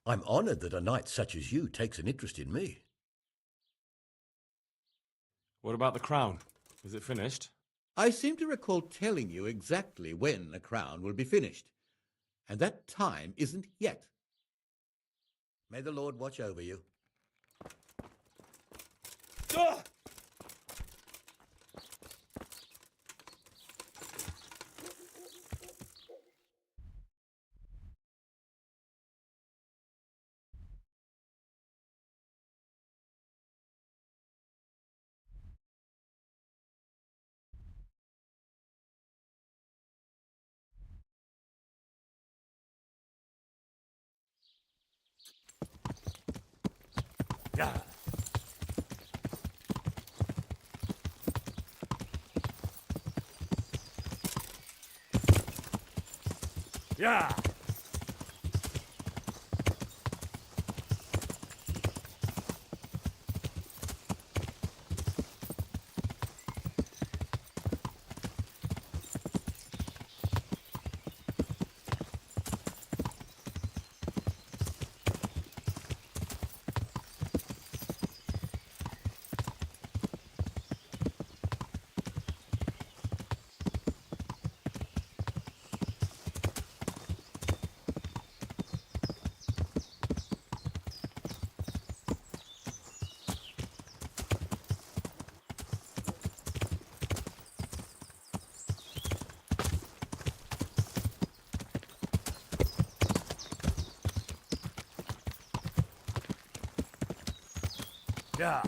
I'm honored that a knight such as you takes an interest in me. What about the crown? Is it finished? I seem to recall telling you exactly when the crown will be finished, and that time isn't yet. May the Lord watch over you. Ah! Yeah. Yeah. Yeah.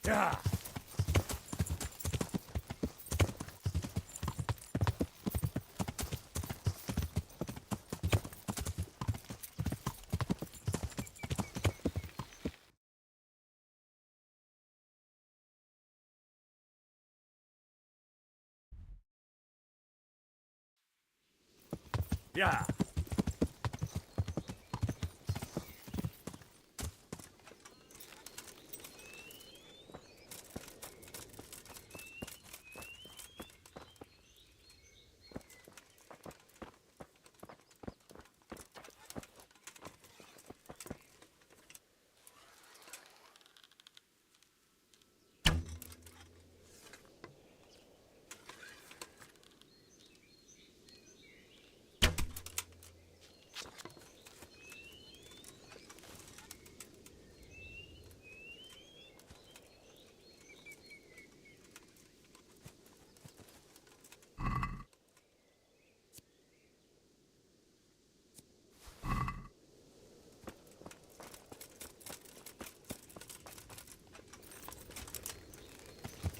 Yeah. Yeah.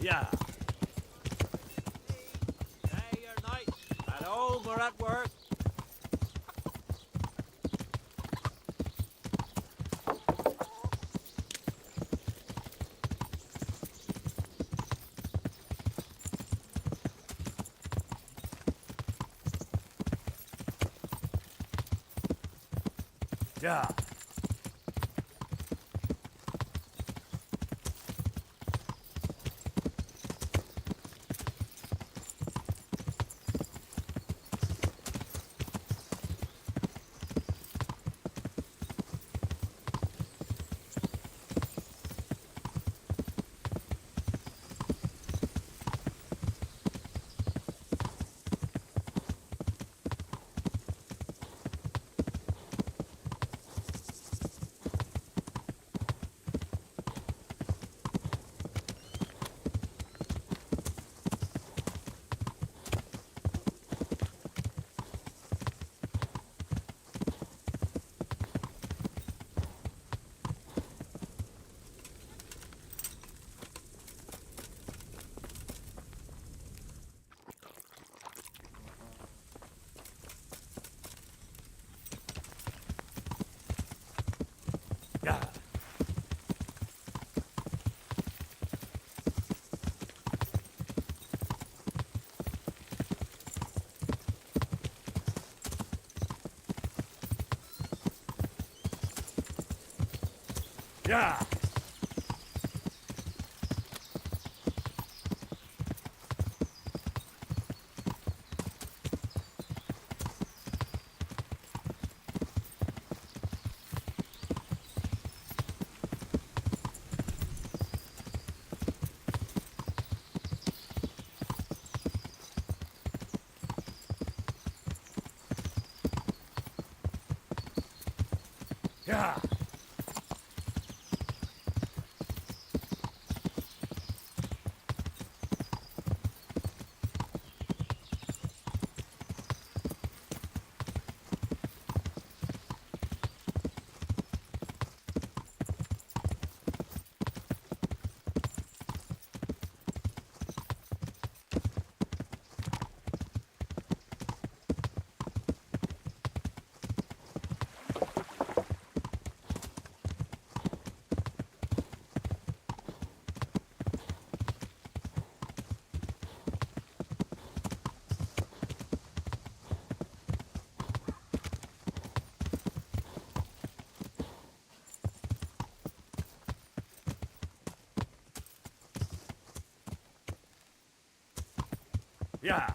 Yeah. Hey, your knights, at home or at work? Yeah. Yeah. Yeah. Yeah.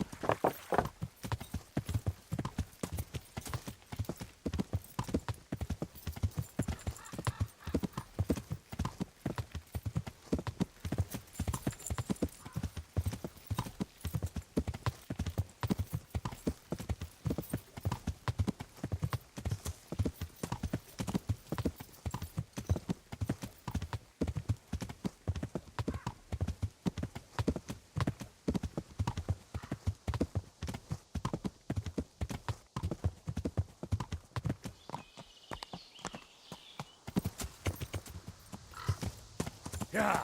Yeah.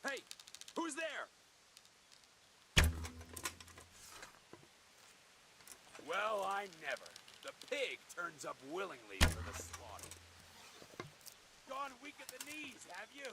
Hey, who's there? Well, I never. The pig turns up willingly for the slaughter. Gone weak at the knees, have you?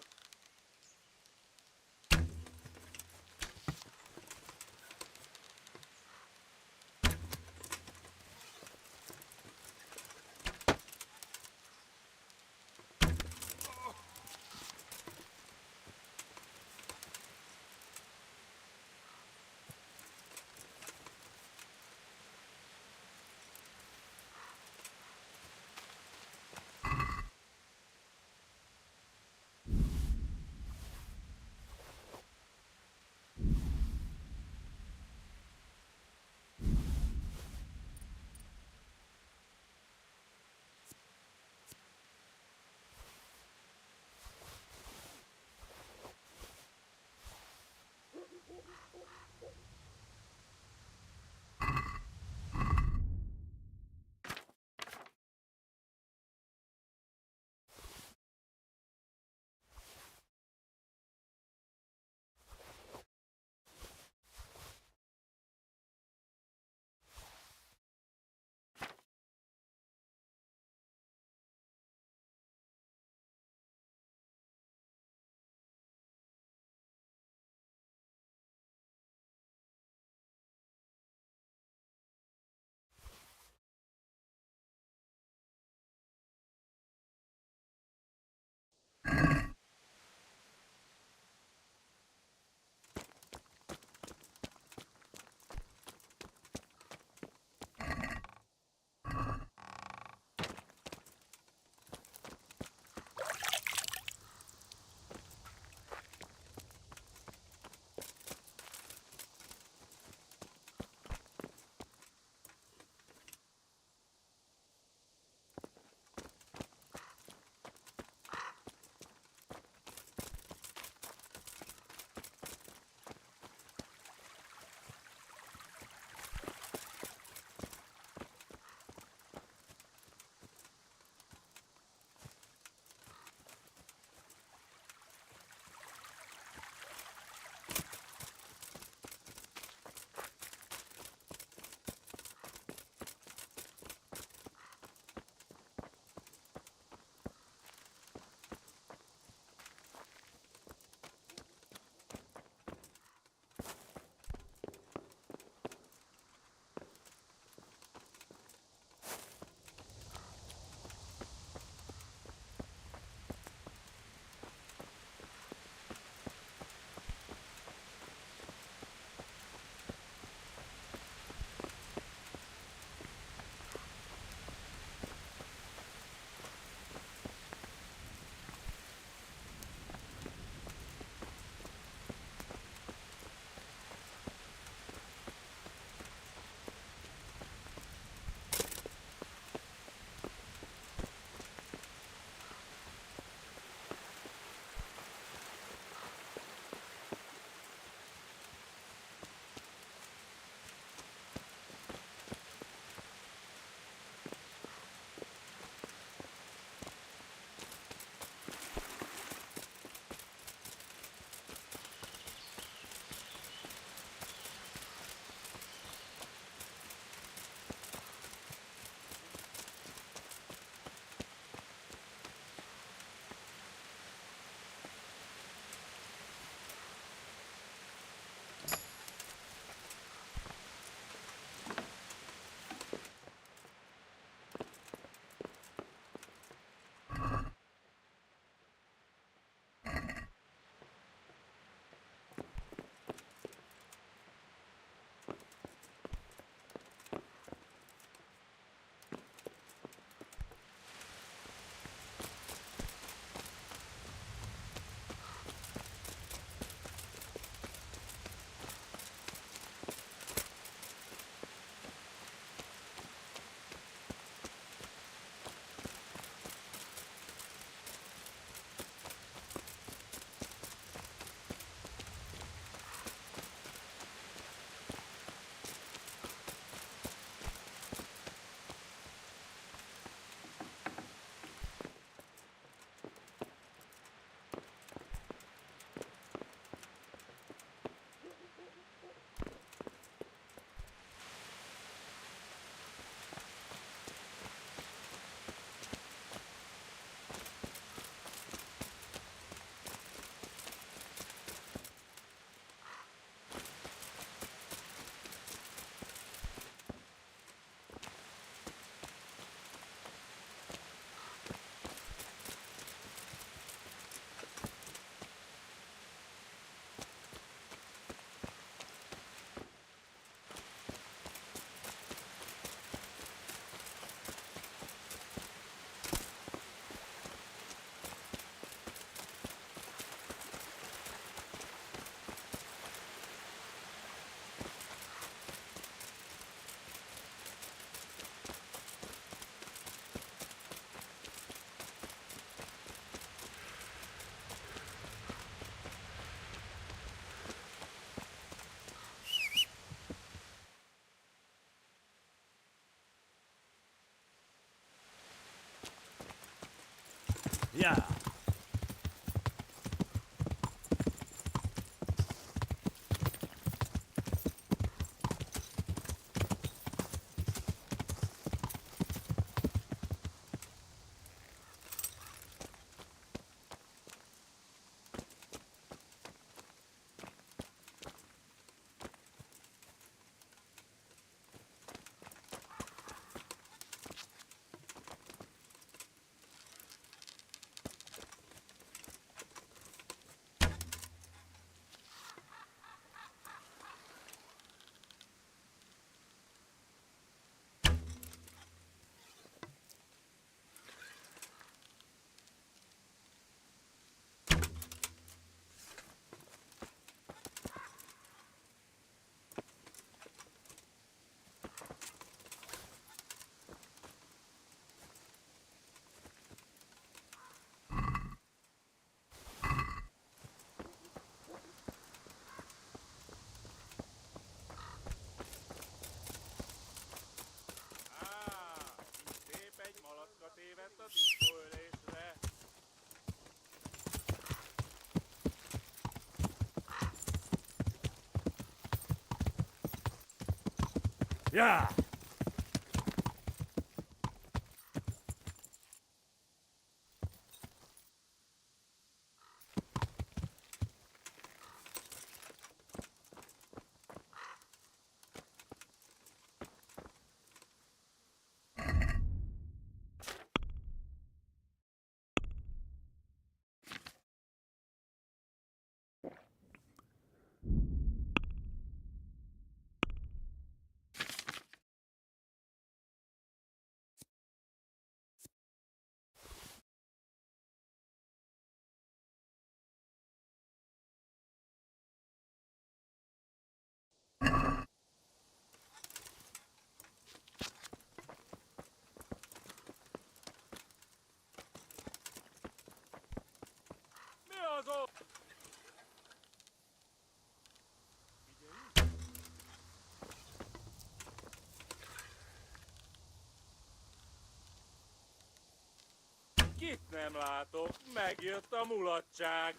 Yeah. Szép egy malacka tévedt a diszkóölésre. Yeah. Mi az a... Kit nem látok, megjött a mulatság.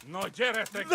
Na gyeretek!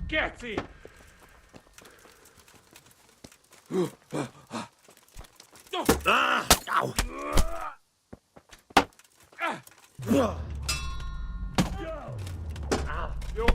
Keci! Jó.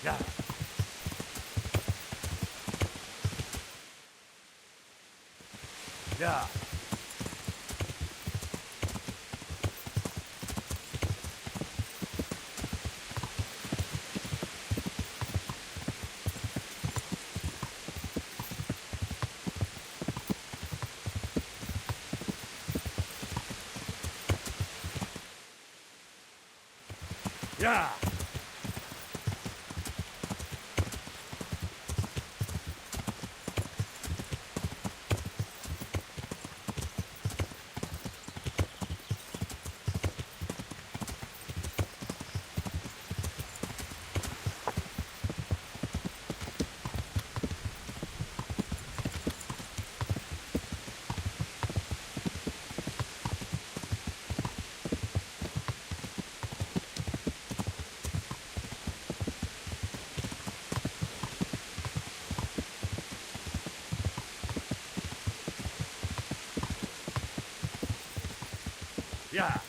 Ja. Ja. Ja. Ja.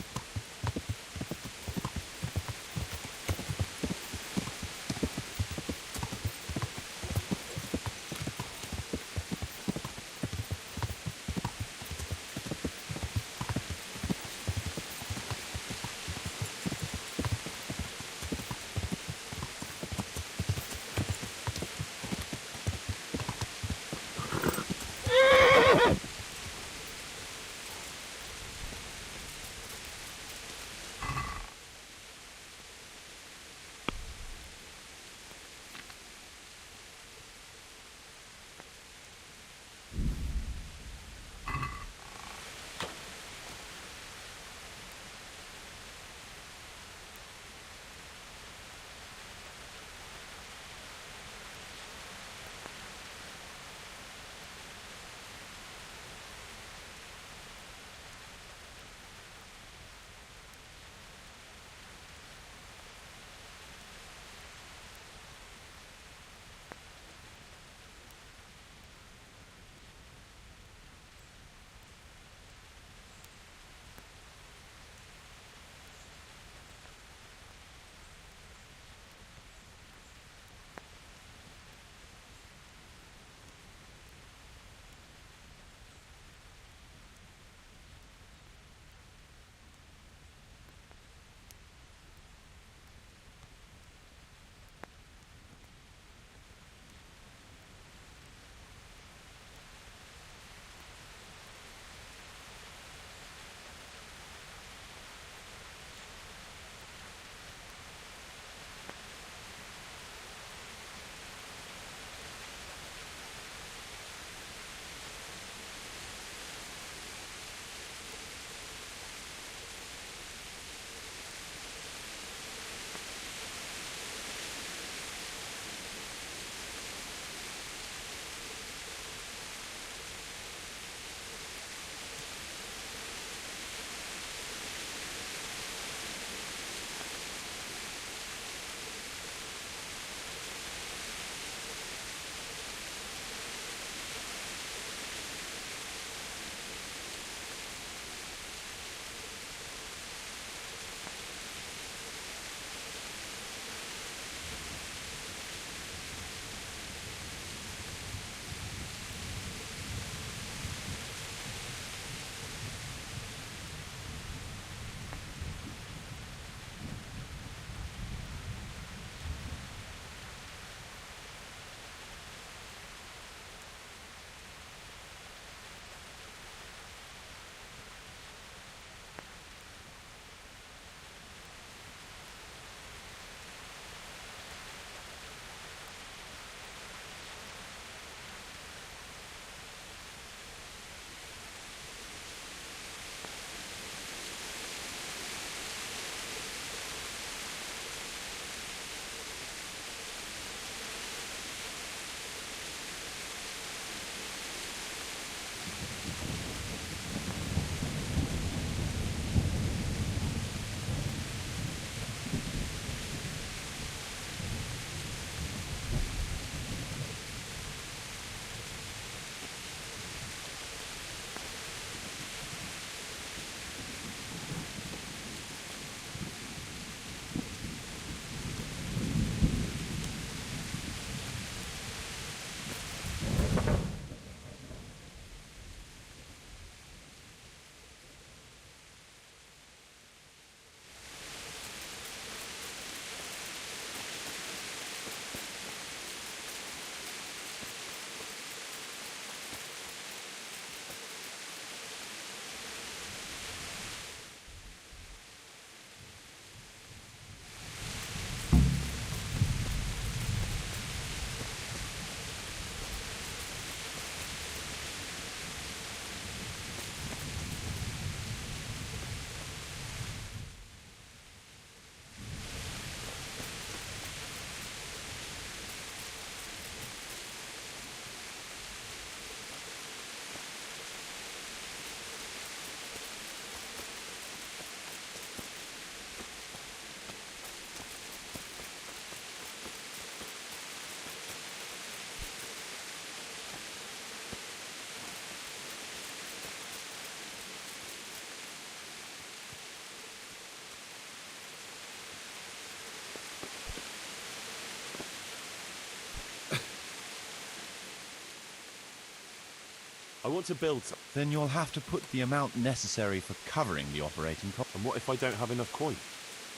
I want to build some. Then you'll have to put the amount necessary for covering the operating cost. And what if I don't have enough coin?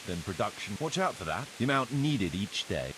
Then production. Watch out for that. The amount needed each day.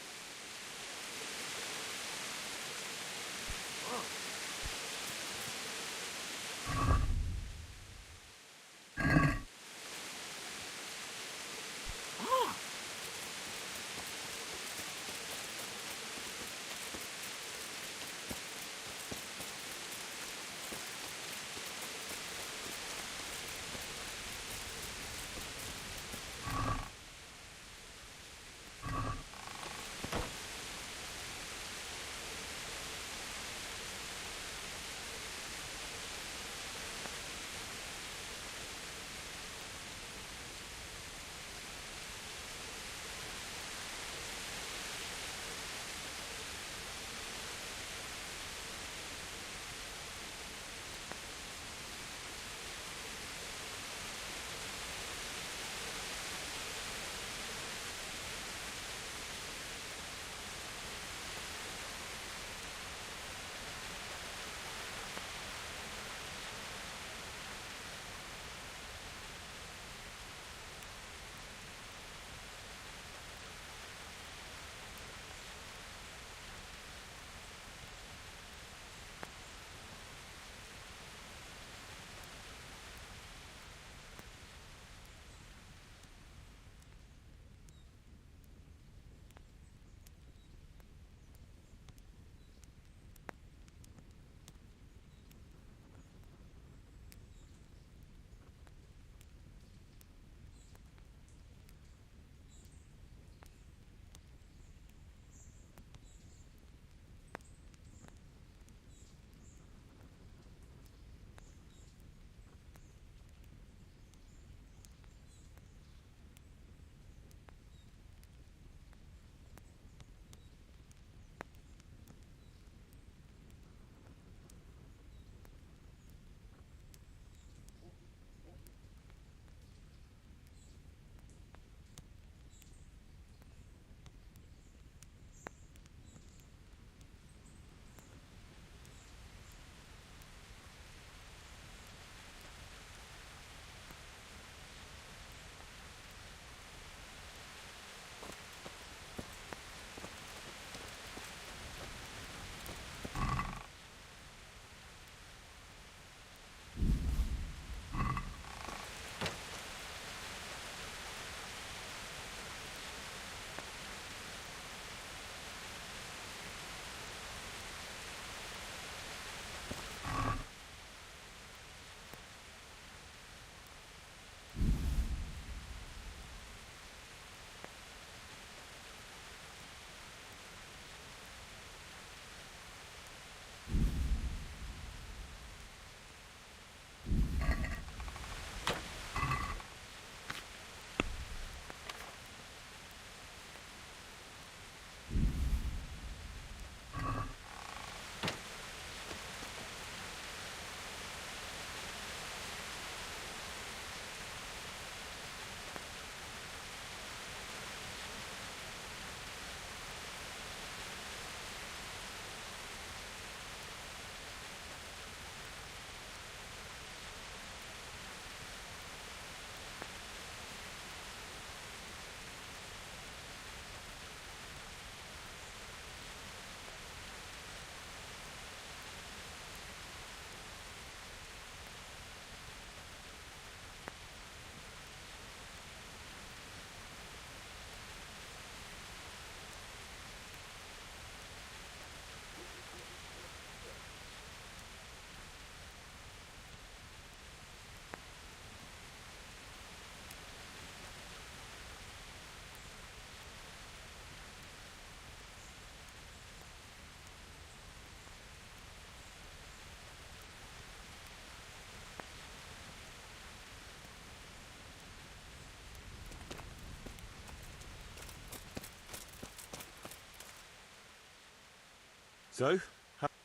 So?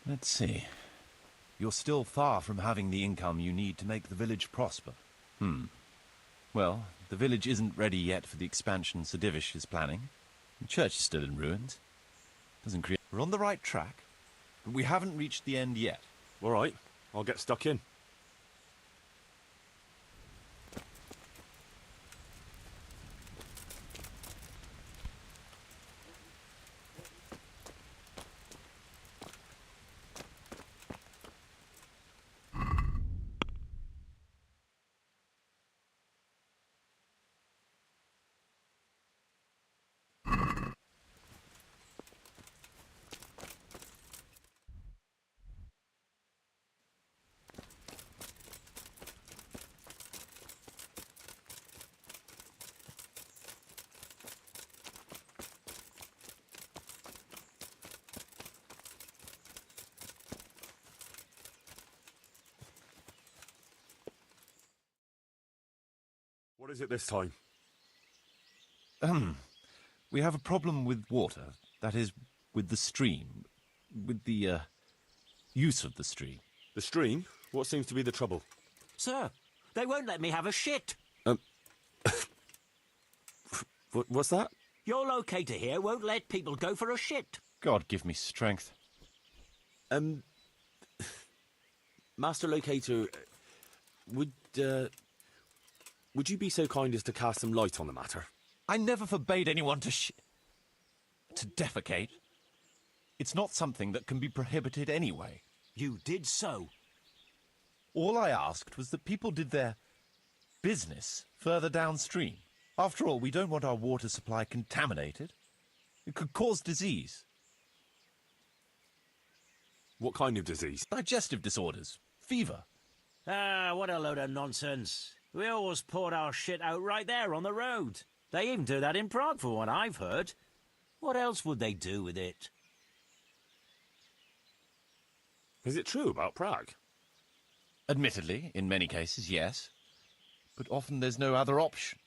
Let's see. You're still far from having the income you need to make the village prosper. Well, the village isn't ready yet for the expansion Sir Divish is planning. The church is still in ruins. Doesn't create... We're on the right track, but we haven't reached the end yet. All right. I'll get stuck in. What is it this time? We have a problem with water. That is, with the stream. With the, use of the stream. The stream? What seems to be the trouble? Sir, they won't let me have a shit. What's that? Your locator here won't let people go for a shit. God give me strength. Master Locator, would you be so kind as to cast some light on the matter? I never forbade anyone to defecate. It's not something that can be prohibited anyway. You did so. All I asked was that people did their business further downstream. After all, we don't want our water supply contaminated. It could cause disease. What kind of disease? Digestive disorders. Fever. Ah, what a load of nonsense. We always poured our shit out right there on the road. They even do that in Prague, for what I've heard. What else would they do with it? Is it true about Prague? Admittedly, in many cases, yes. But often there's no other option.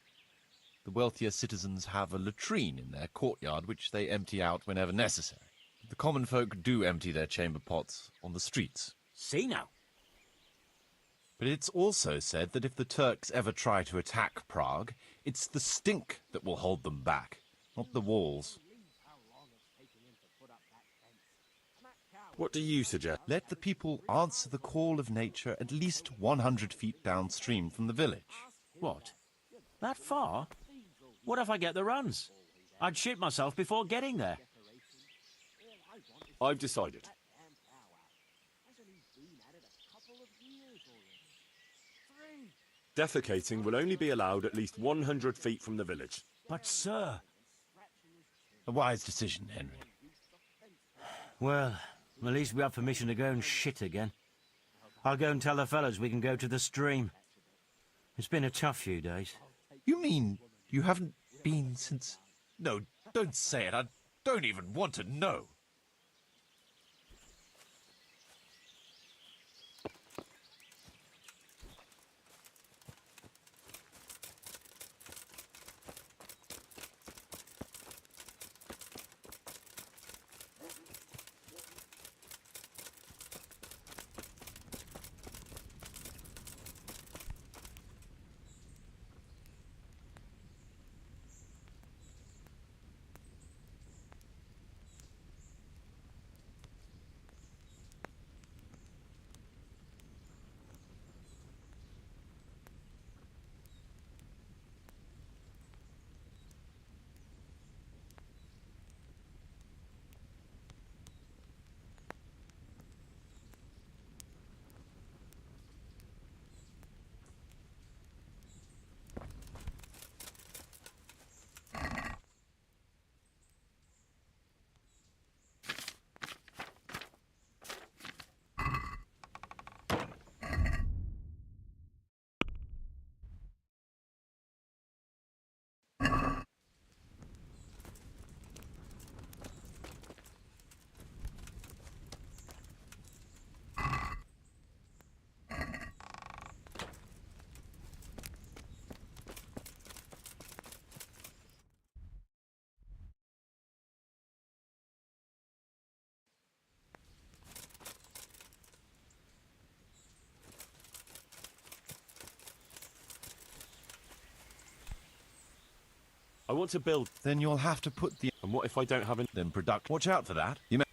The wealthier citizens have a latrine in their courtyard which they empty out whenever necessary. The common folk do empty their chamber pots on the streets. See now. But it's also said that if the Turks ever try to attack Prague, it's the stink that will hold them back, not the walls. What do you suggest? Let the people answer the call of nature at least 100 feet downstream from the village. What? That far? What if I get the runs? I'd shit myself before getting there. I've decided. Defecating will only be allowed at least 100 feet from the village. But, sir... A wise decision, Henry. Well, at least we have permission to go and shit again. I'll go and tell the fellas we can go to the stream. It's been a tough few days. You mean you haven't been since... No, don't say it. I don't even want to know. I want to build... Then you'll have to put the... And what if I don't have an... Then product... Watch out for that. You may...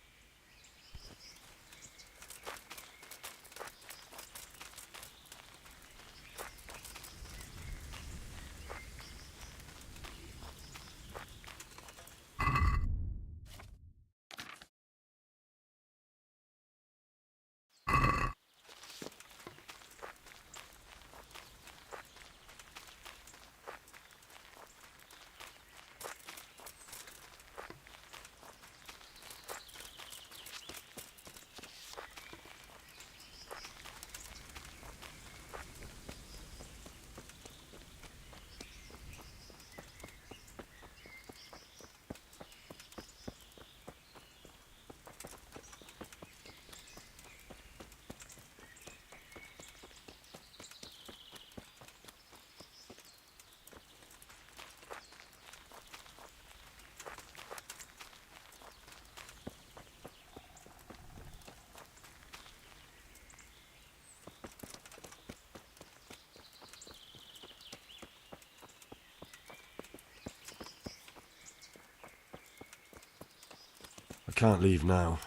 can't leave now.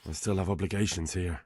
I still have obligations here.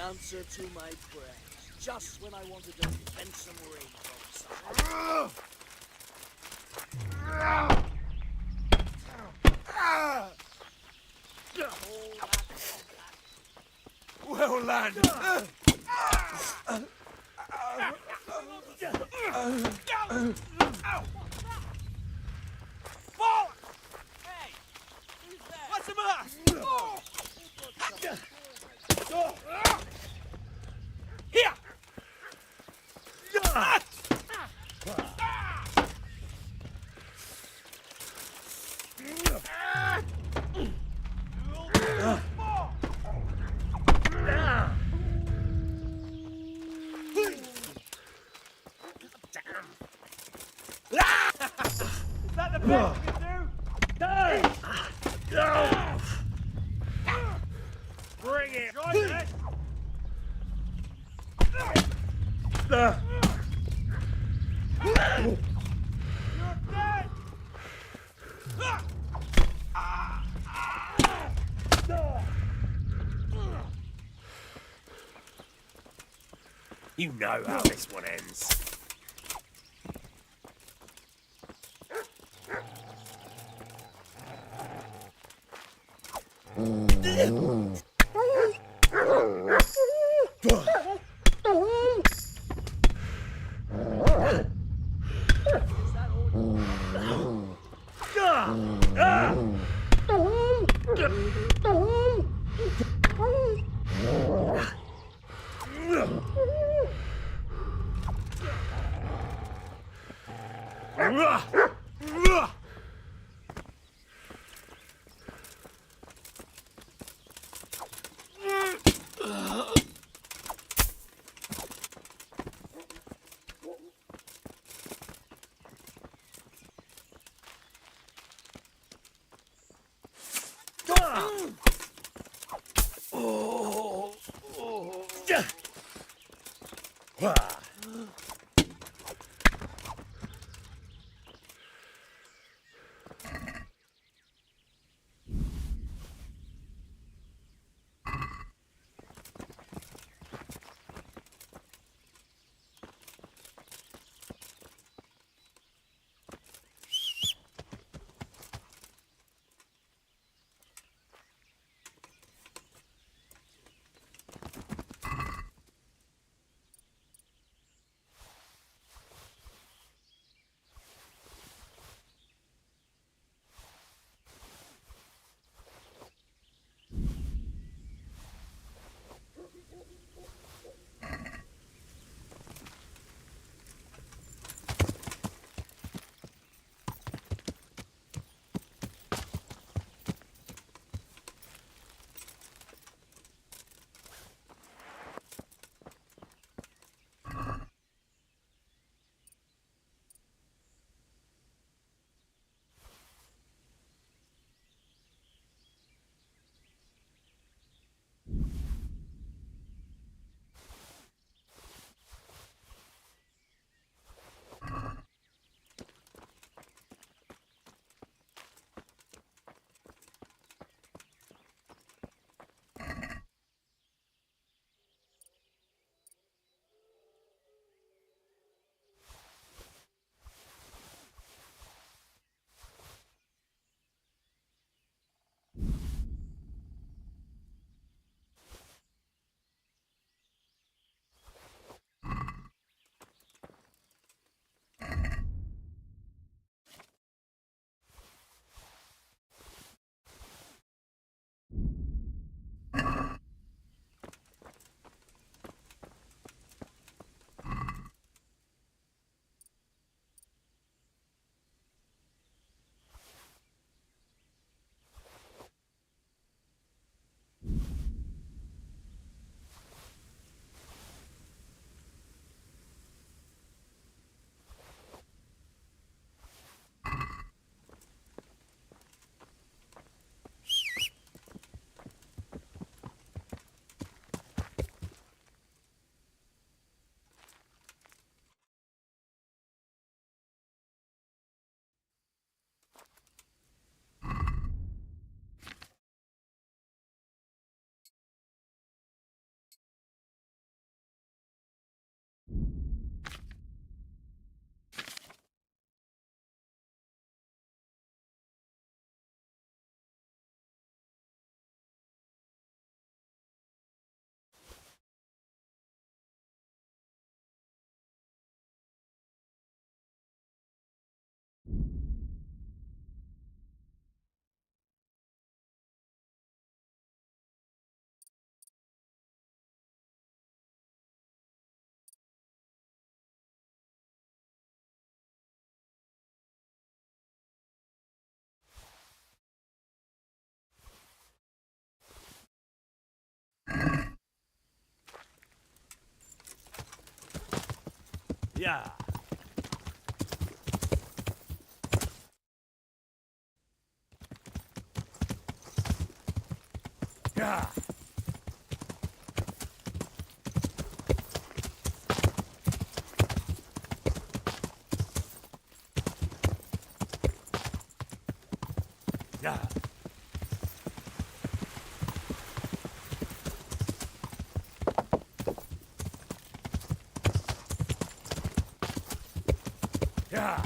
answer to my prayers, just when I wanted to vent some rage on someone. Well landed. Fall! Hey! Who's that? What's the matter? Here! Is that the best you can do? Bring it! Join it! You're dead! You know how this one ends. Yeah. Yeah. Yeah. Yeah.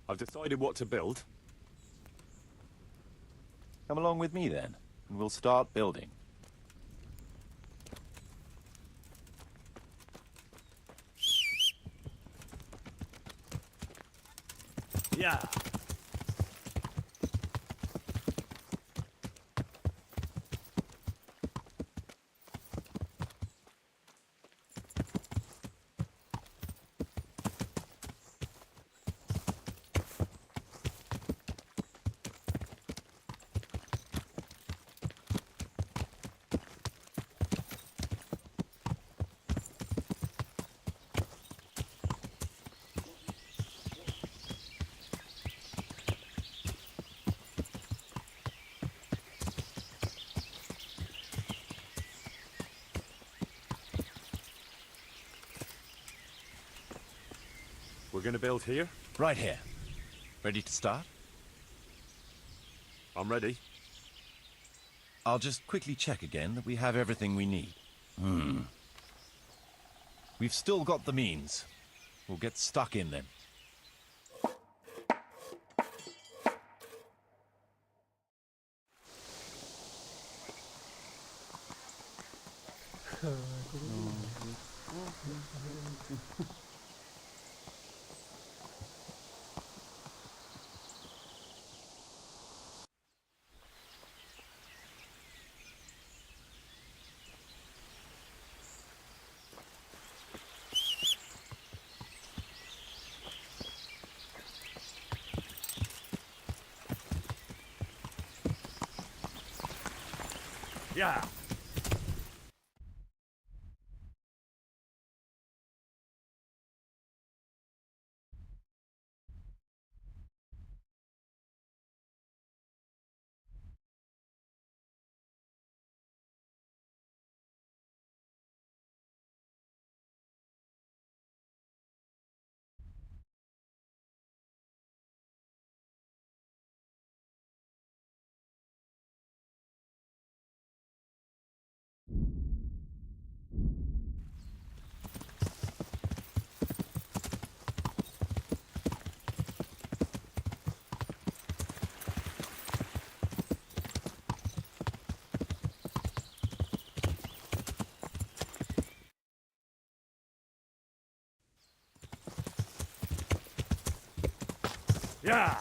I've decided what to build. Come along with me then, and we'll start building. Yeah. We're going to build here. Right here. Ready to start? I'm ready. I'll just quickly check again that we have everything we need. We've still got the means. We'll get stuck in then. Yeah. Yeah. Yeah.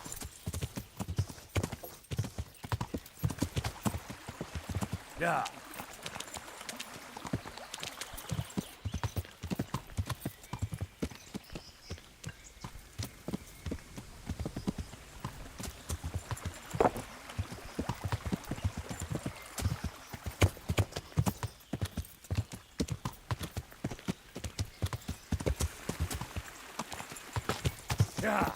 Yeah.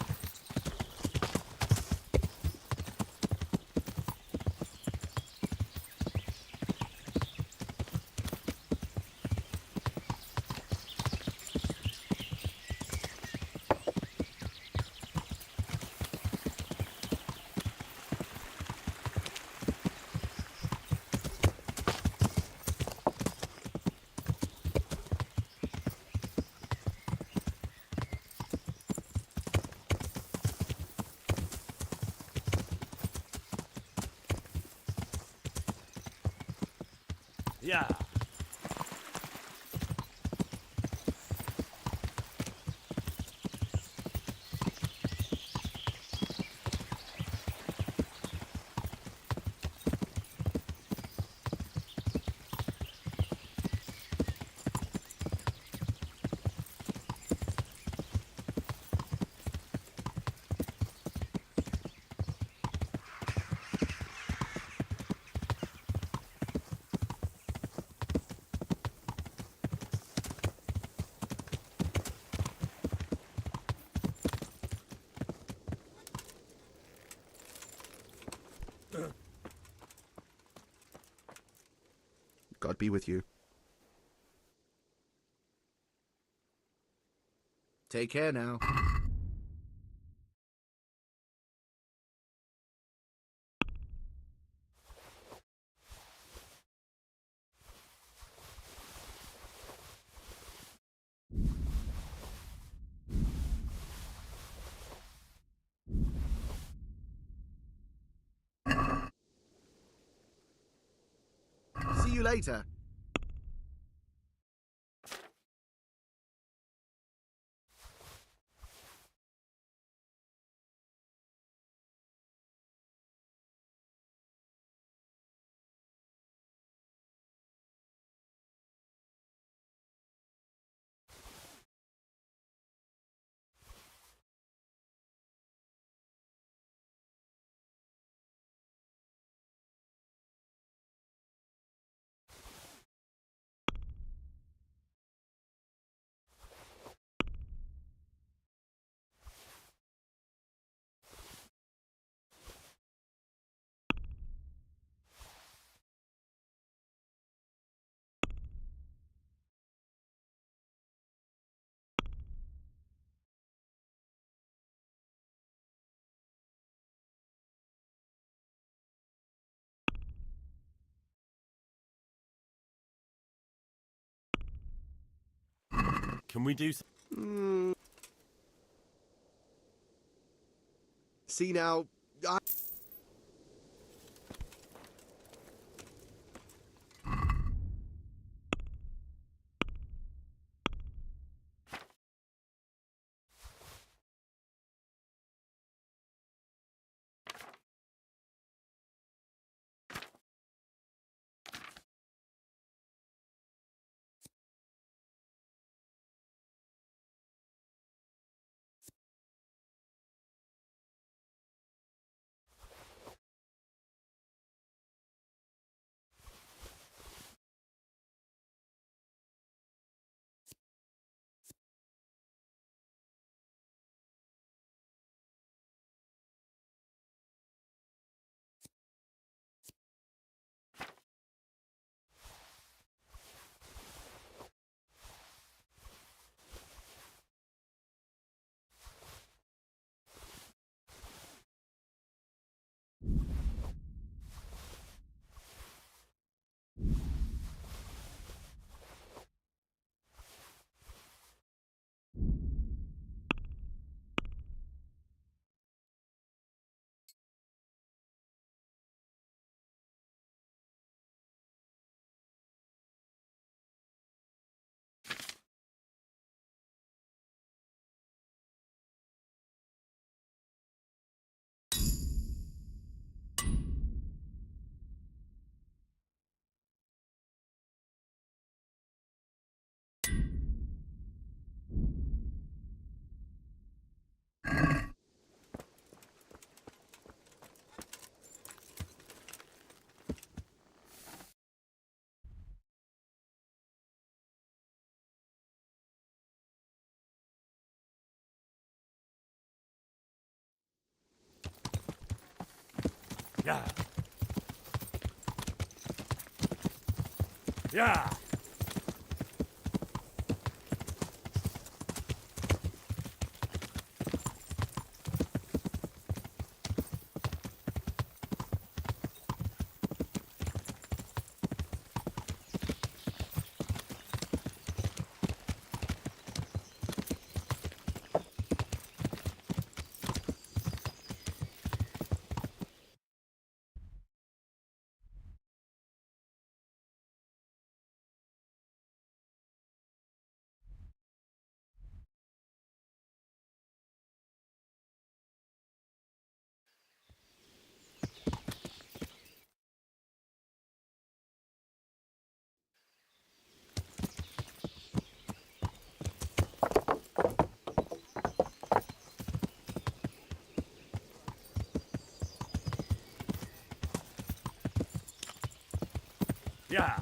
Yeah. God be with you. Take care now. See you later. Can we do See now. Yeah. Yeah. Yeah.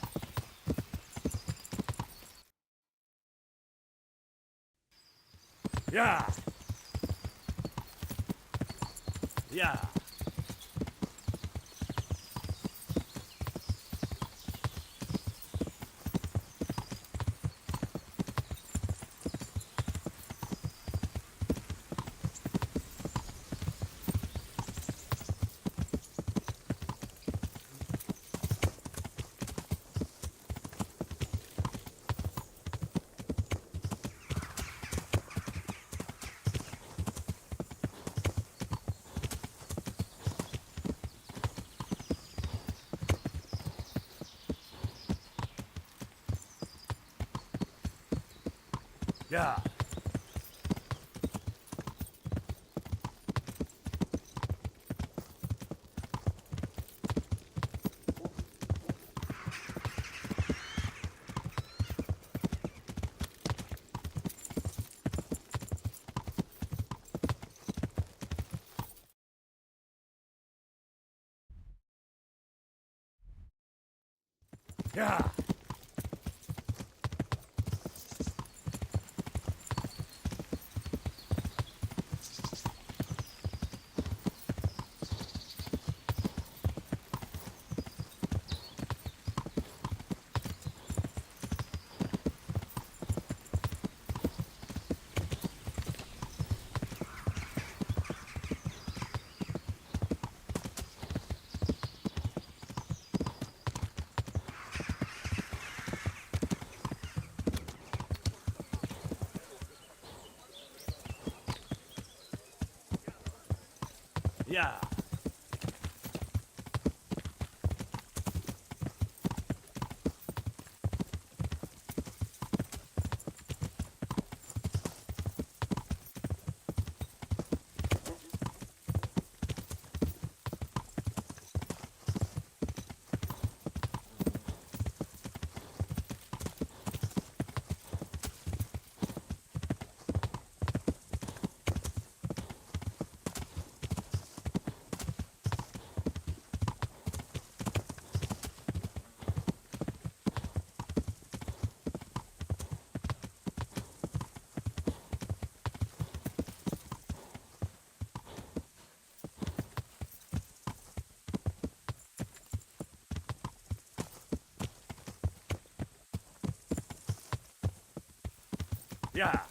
Yeah. Yeah. Yeah. Yeah. Yeah. Yeah. Yeah.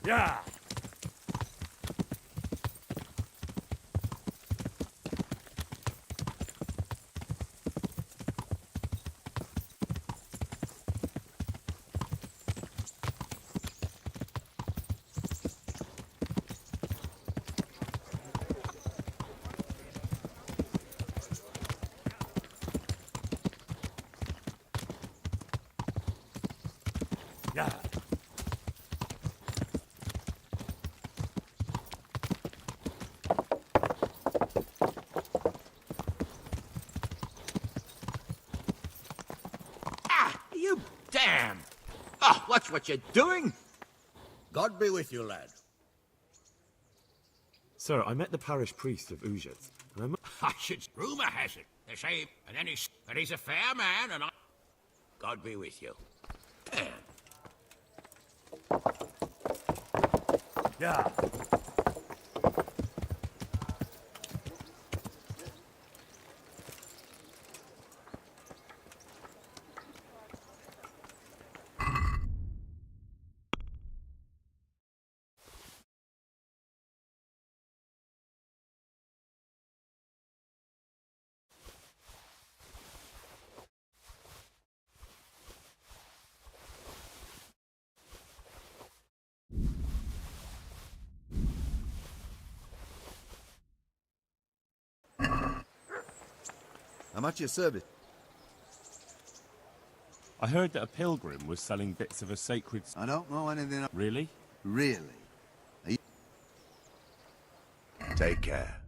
Yeah. Yeah. You damn! Oh, watch what you're doing! God be with you, lad. Sir, I met the parish priest of Uzhitz, and I'm... I should... Rumour has it. They say, and then that he's a fair man, and I... God be with you. Damn. Yeah. How much your service? I heard that a pilgrim was selling bits of a sacred... I don't know anything. Really? Really? Take care.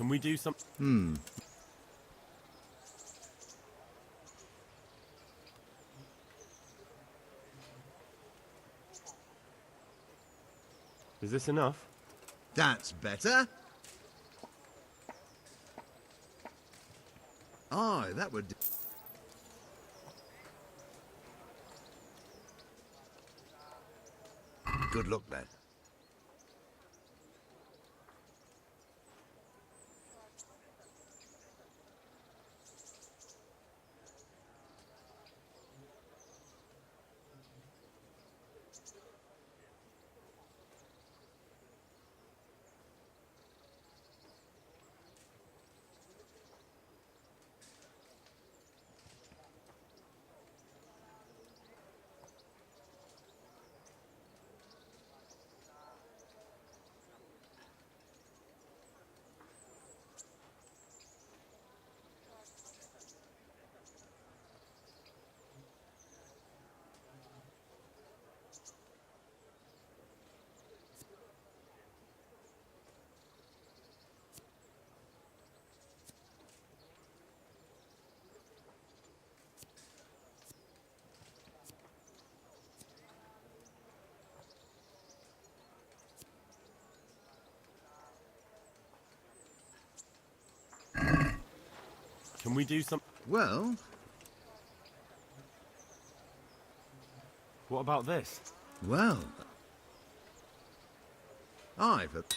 Can we do some... Is this enough? That's better. Aye, that would... Good luck, lad. Can we do some... Well, What about this? well. Aye, but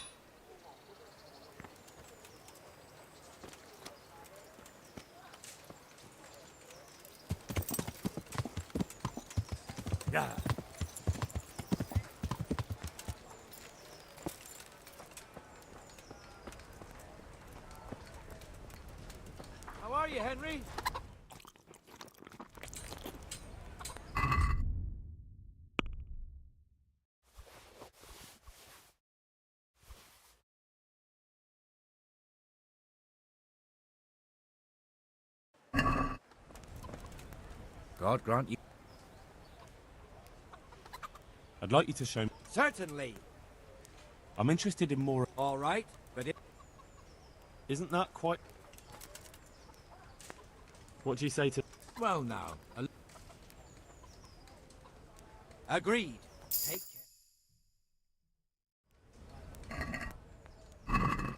Yeah. How are you, Henry? God grant you. I'd like you to show me. Certainly. I'm interested in more. All right, but it... Isn't that quite? What do you say to? Well, now. Agreed. Take care.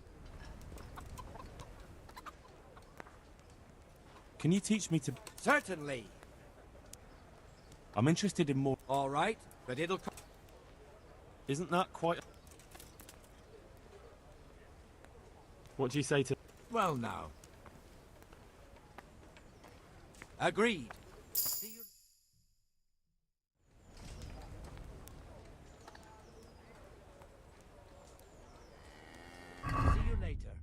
Can you teach me to? Certainly. I'm interested in more. All right, but it'll come. Isn't that quite? What do you say to? Well, now. Agreed. See you. See you later.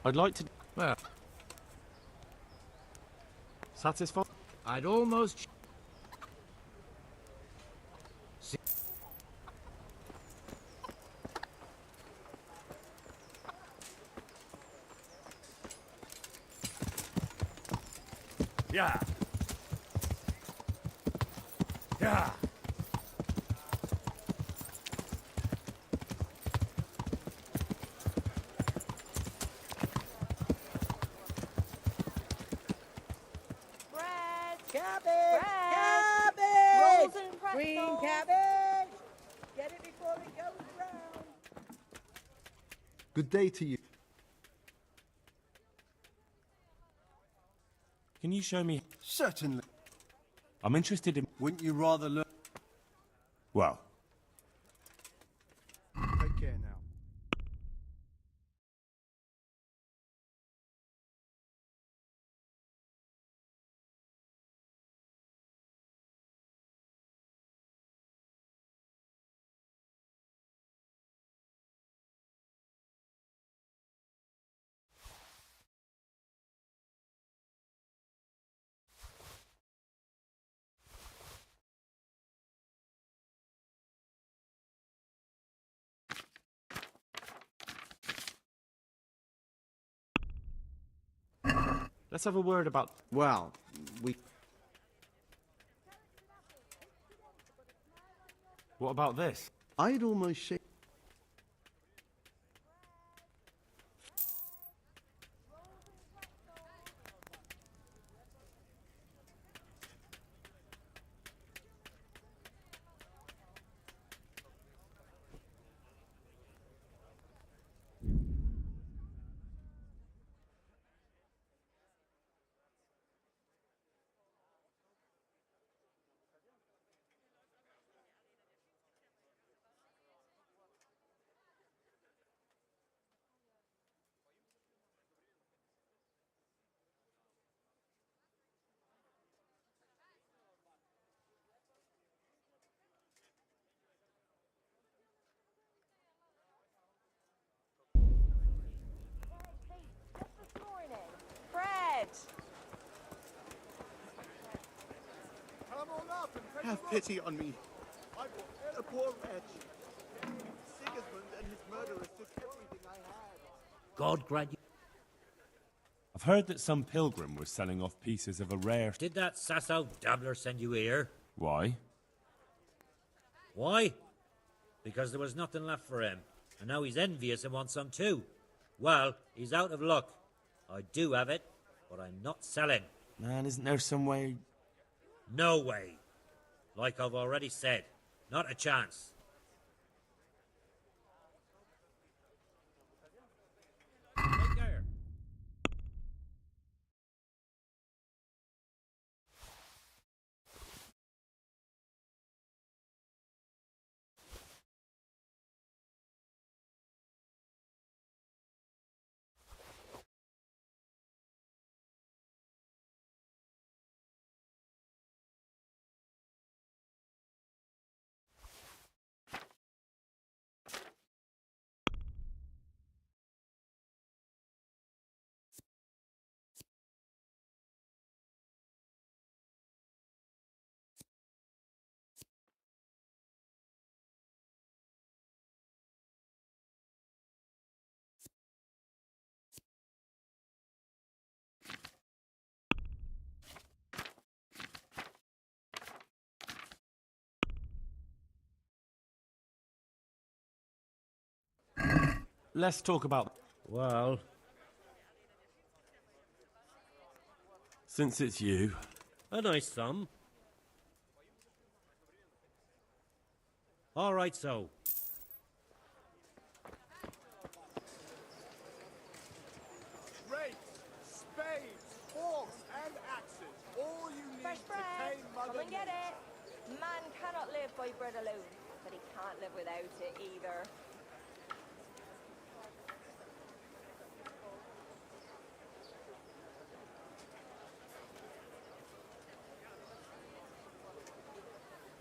I'd like to. Well, Satisfied? I'd almost... Yeah. Yeah. Cabbage! Cabbage! Green cabbage! Get it before it goes brown. Good day to you. Can you show me? certainly. I'm interested in. Wouldn't you rather learn? Well, Take care now. let's have a word about. Well, we What about this? I'd almost say... Have pity on me. I'm a poor wretch. Sigismund and his murderers took everything I had. God grant you. I've heard that some pilgrim was selling off pieces of a rare... Did that Sasso dabbler send you here? Why? Why? Because there was nothing left for him. And now he's envious and wants some too. Well, he's out of luck. I do have it, but I'm not selling. Man, isn't there some way... No way. Like I've already said, not a chance. Take care. Let's talk about... Well, Since it's you... a nice sum. All right, so. Rakes, spades, forks, and axes. All you need Fresh to bread. tame Mother Come and get Nature. it. Man cannot live by bread alone, but he can't live without it either.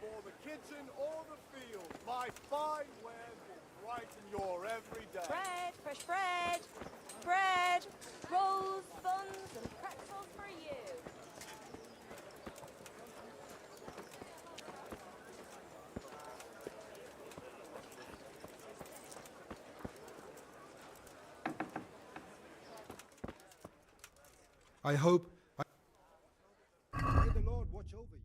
For the kitchen or the field, my fine wares will brighten your every day. Bread, fresh bread. Bread, rolls, buns, and pretzels for you. I hope. May the Lord watch over you.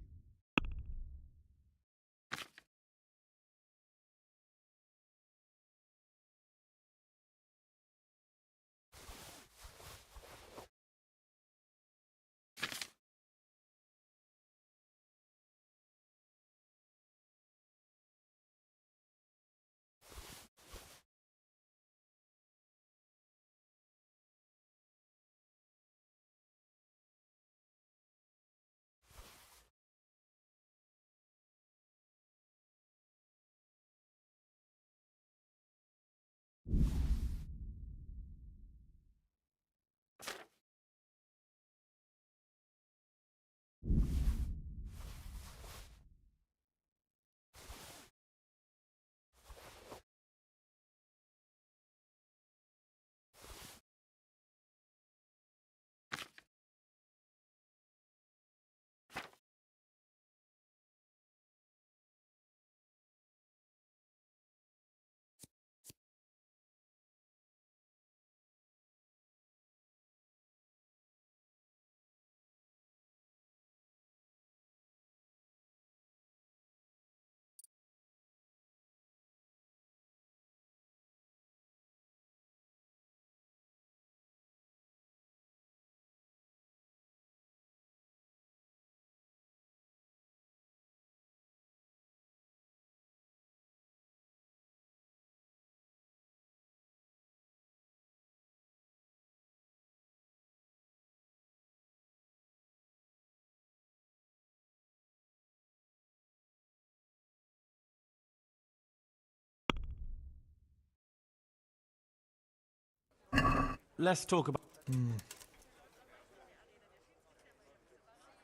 let's talk about...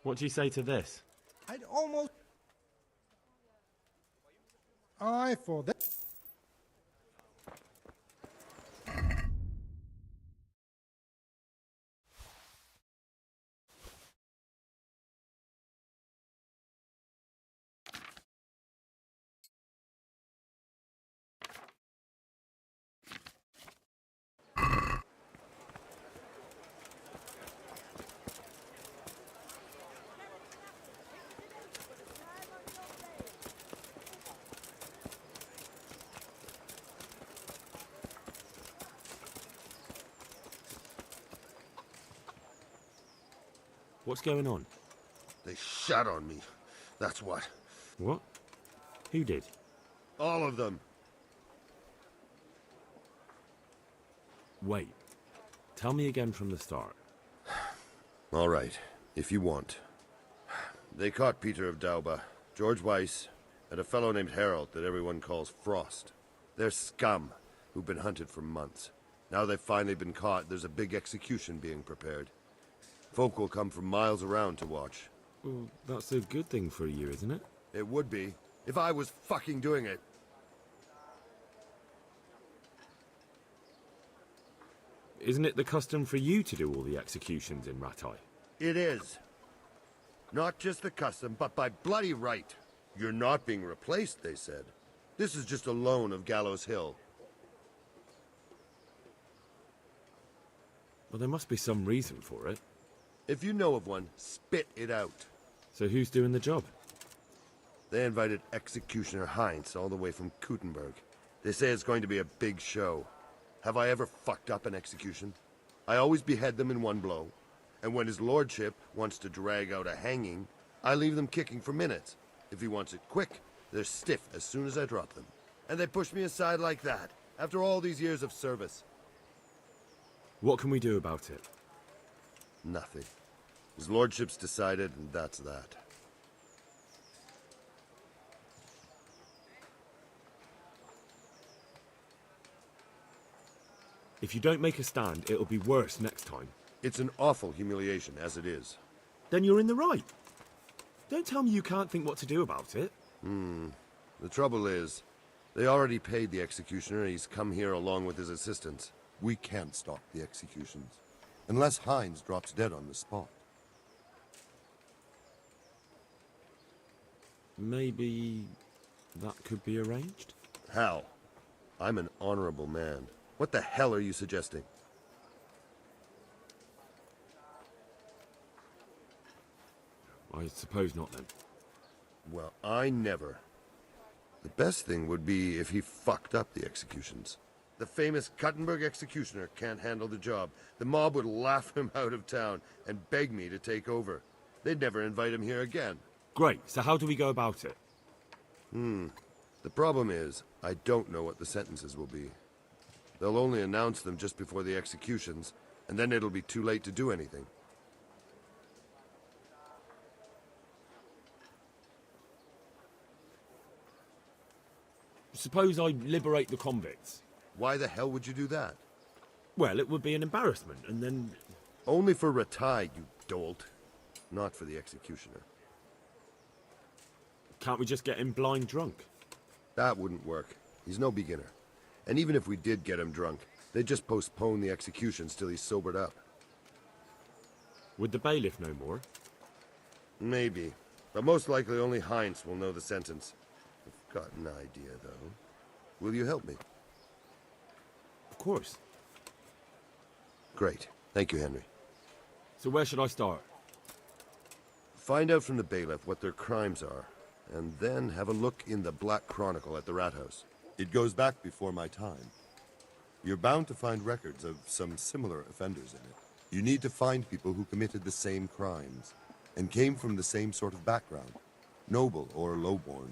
What do you say to this? I'd almost... I for that. What's going on? They shot on me. That's what. What? Who did? All of them. Wait. Tell me again from the start. All right, if you want. They caught Peter of Dauba, George Weiss, and a fellow named Harold that everyone calls Frost. They're scum who've been hunted for months. Now they've finally been caught, there's a big execution being prepared. Folk will come from miles around to watch. Well, that's a good thing for you, isn't it? It would be, if I was fucking doing it. Isn't it the custom for you to do all the executions in Ratai? It is. Not just the custom, but by bloody right. You're not being replaced, they said. This is just a loan of Gallows Hill. Well, there must be some reason for it. If you know of one, spit it out. So who's doing the job? They invited Executioner Heinz all the way from Kuttenberg. They say it's going to be a big show. Have I ever fucked up an execution? I always behead them in one blow. And when his lordship wants to drag out a hanging, I leave them kicking for minutes. If he wants it quick, they're stiff as soon as I drop them. And they push me aside like that, after all these years of service. What can we do about it? Nothing. His lordship's decided, and that's that. If you don't make a stand, it'll be worse next time. It's an awful humiliation, as it is. Then you're in the right. Don't tell me you can't think what to do about it. The trouble is, they already paid the executioner, and he's come here along with his assistants. We can't stop the executions, unless Heinz drops dead on the spot. Maybe that could be arranged? How? I'm an honorable man. What the hell are you suggesting? I suppose not, then. Well, I never. The best thing would be if he fucked up the executions. The famous Kuttenberg executioner can't handle the job. The mob would laugh him out of town and beg me to take over. They'd never invite him here again. Great, so how do we go about it? The problem is, I don't know what the sentences will be. They'll only announce them just before the executions, and then it'll be too late to do anything. Suppose I liberate the convicts. Why the hell would you do that? Well, it would be an embarrassment, and then... Only for Ratai, you dolt. Not for the executioner. Can't we just get him blind drunk? That wouldn't work. He's no beginner. And even if we did get him drunk, they'd just postpone the executions till he's sobered up. Would the bailiff know more? Maybe. But most likely only Heinz will know the sentence. I've got an idea, though. Will you help me? Of course. Great. Thank you, Henry. So where should I start? Find out from the bailiff what their crimes are, and then have a look in the Black Chronicle at the Rat House. It goes back before my time. You're bound to find records of some similar offenders in it. You need to find people who committed the same crimes and came from the same sort of background, noble or lowborn.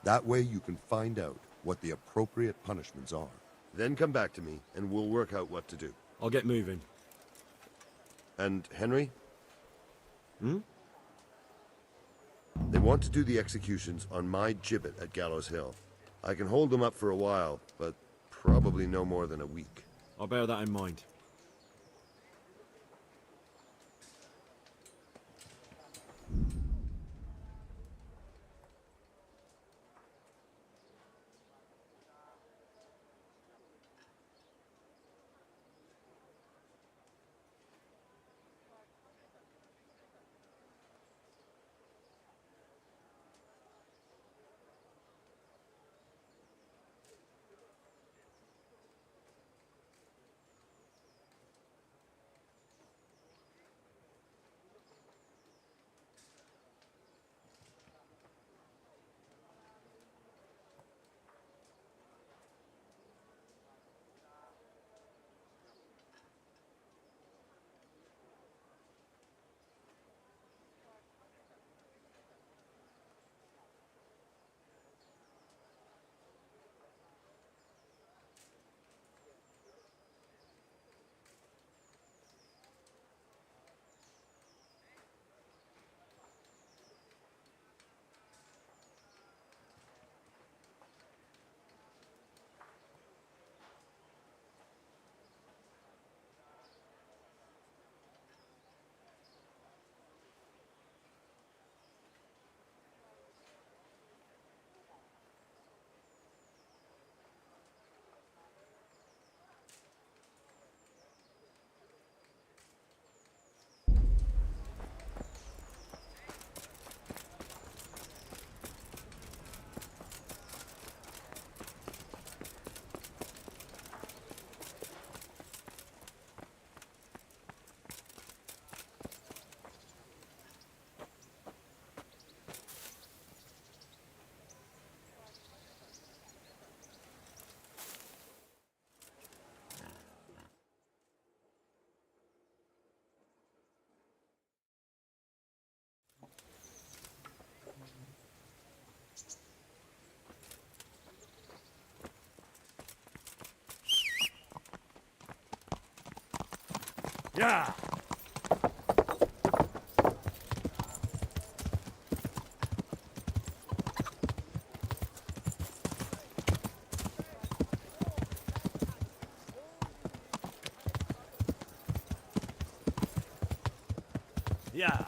That way you can find out what the appropriate punishments are. Then come back to me, and we'll work out what to do. I'll get moving. And Henry? They want to do the executions on my gibbet at Gallows Hill. I can hold them up for a while, but probably no more than a week. I'll bear that in mind. Yeah. Yeah.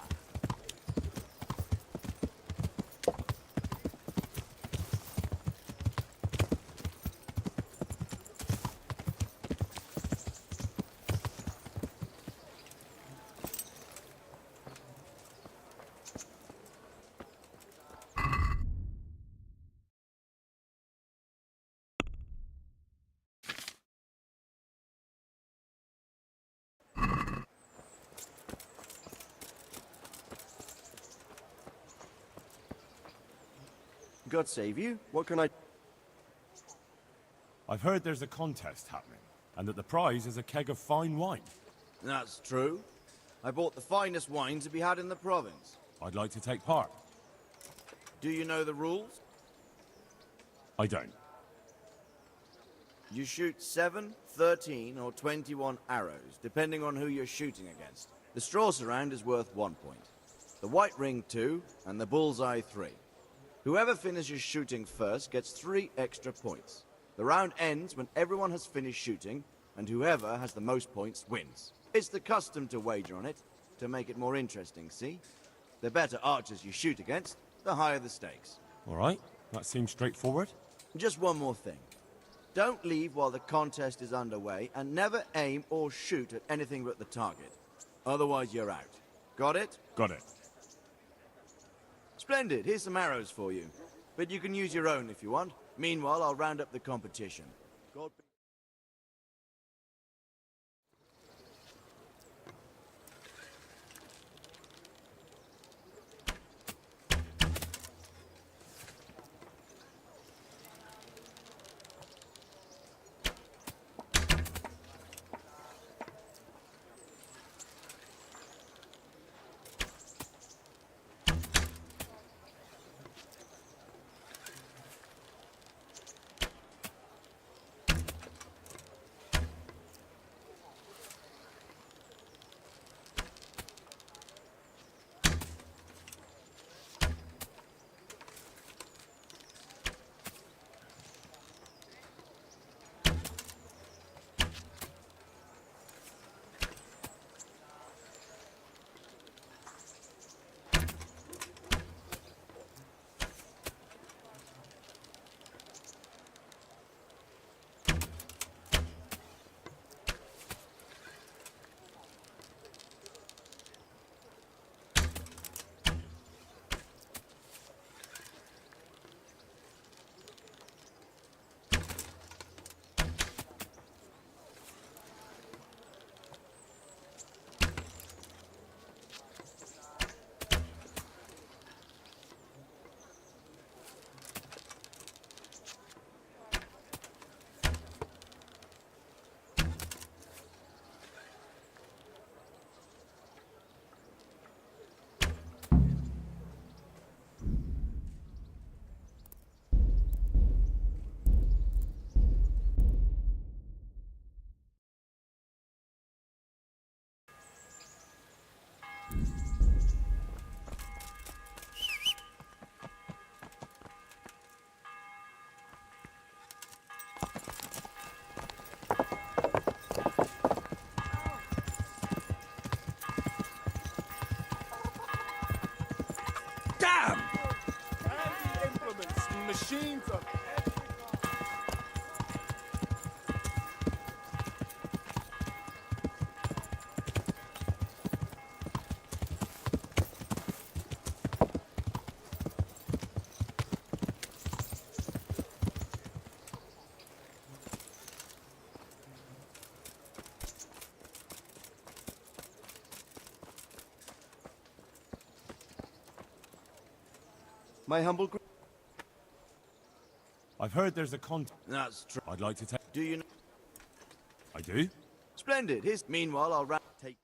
God save you. What can I... I've heard there's a contest happening, and that the prize is a keg of fine wine. That's true. I bought the finest wine to be had in the province. I'd like to take part. Do you know the rules? I don't. You shoot 7, 13, or 21 arrows, depending on who you're shooting against. The straw surround is worth 1 point. The white ring 2, and the bullseye 3. Whoever finishes shooting first gets 3 extra points. The round ends when everyone has finished shooting, and whoever has the most points wins. It's the custom to wager on it, to make it more interesting, see? The better archers you shoot against, the higher the stakes. All right, that seems straightforward. Just one more thing. Don't leave while the contest is underway, and never aim or shoot at anything but the target. Otherwise you're out. Got it? Got it. Splendid, here's some arrows for you. But you can use your own if you want. Meanwhile, I'll round up the competition. God be... Machines of My humble... I've heard there's a contest. That's true. I'd like to take... Do you know... I do? Splendid. Here's... Meanwhile, I'll take...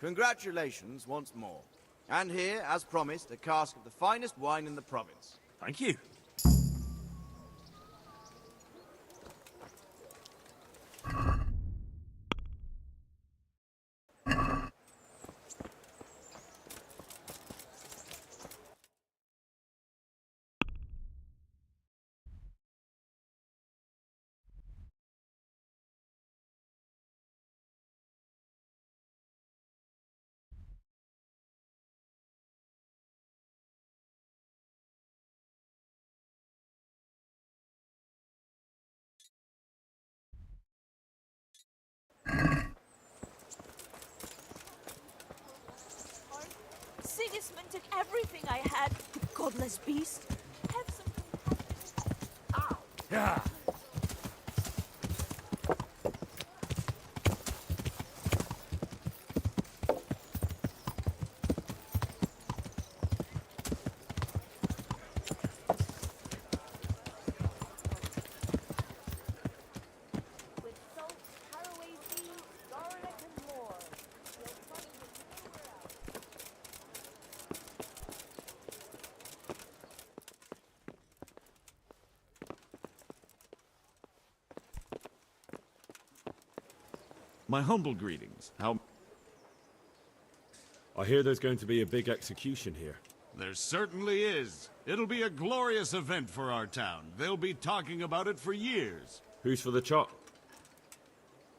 Congratulations once more. And here, as promised, a cask of the finest wine in the province. Thank you. Sigismund took everything I had, the godless beast. Have some compassion. Ow! Yeah. With salt, caraway seeds, garlic, and more. You'll find it nowhere else. My humble greetings. How... I hear there's going to be a big execution here. There certainly is. It'll be a glorious event for our town. They'll be talking about it for years. Who's for the chop?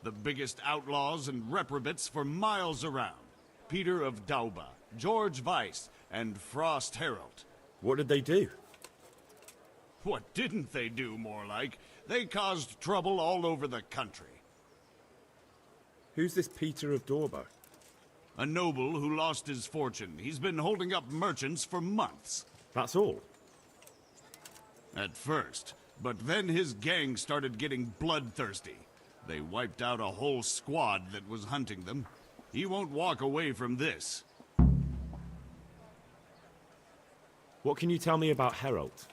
The biggest outlaws and reprobates for miles around. Peter of Dauba, George Weiss, and Frost Herald. What did they do? What didn't they do, more like? They caused trouble all over the country. Who's this Peter of Dauba? A noble who lost his fortune. He's been holding up merchants for months. That's all? At first. But then his gang started getting bloodthirsty. They wiped out a whole squad that was hunting them. He won't walk away from this. What can you tell me about Herald?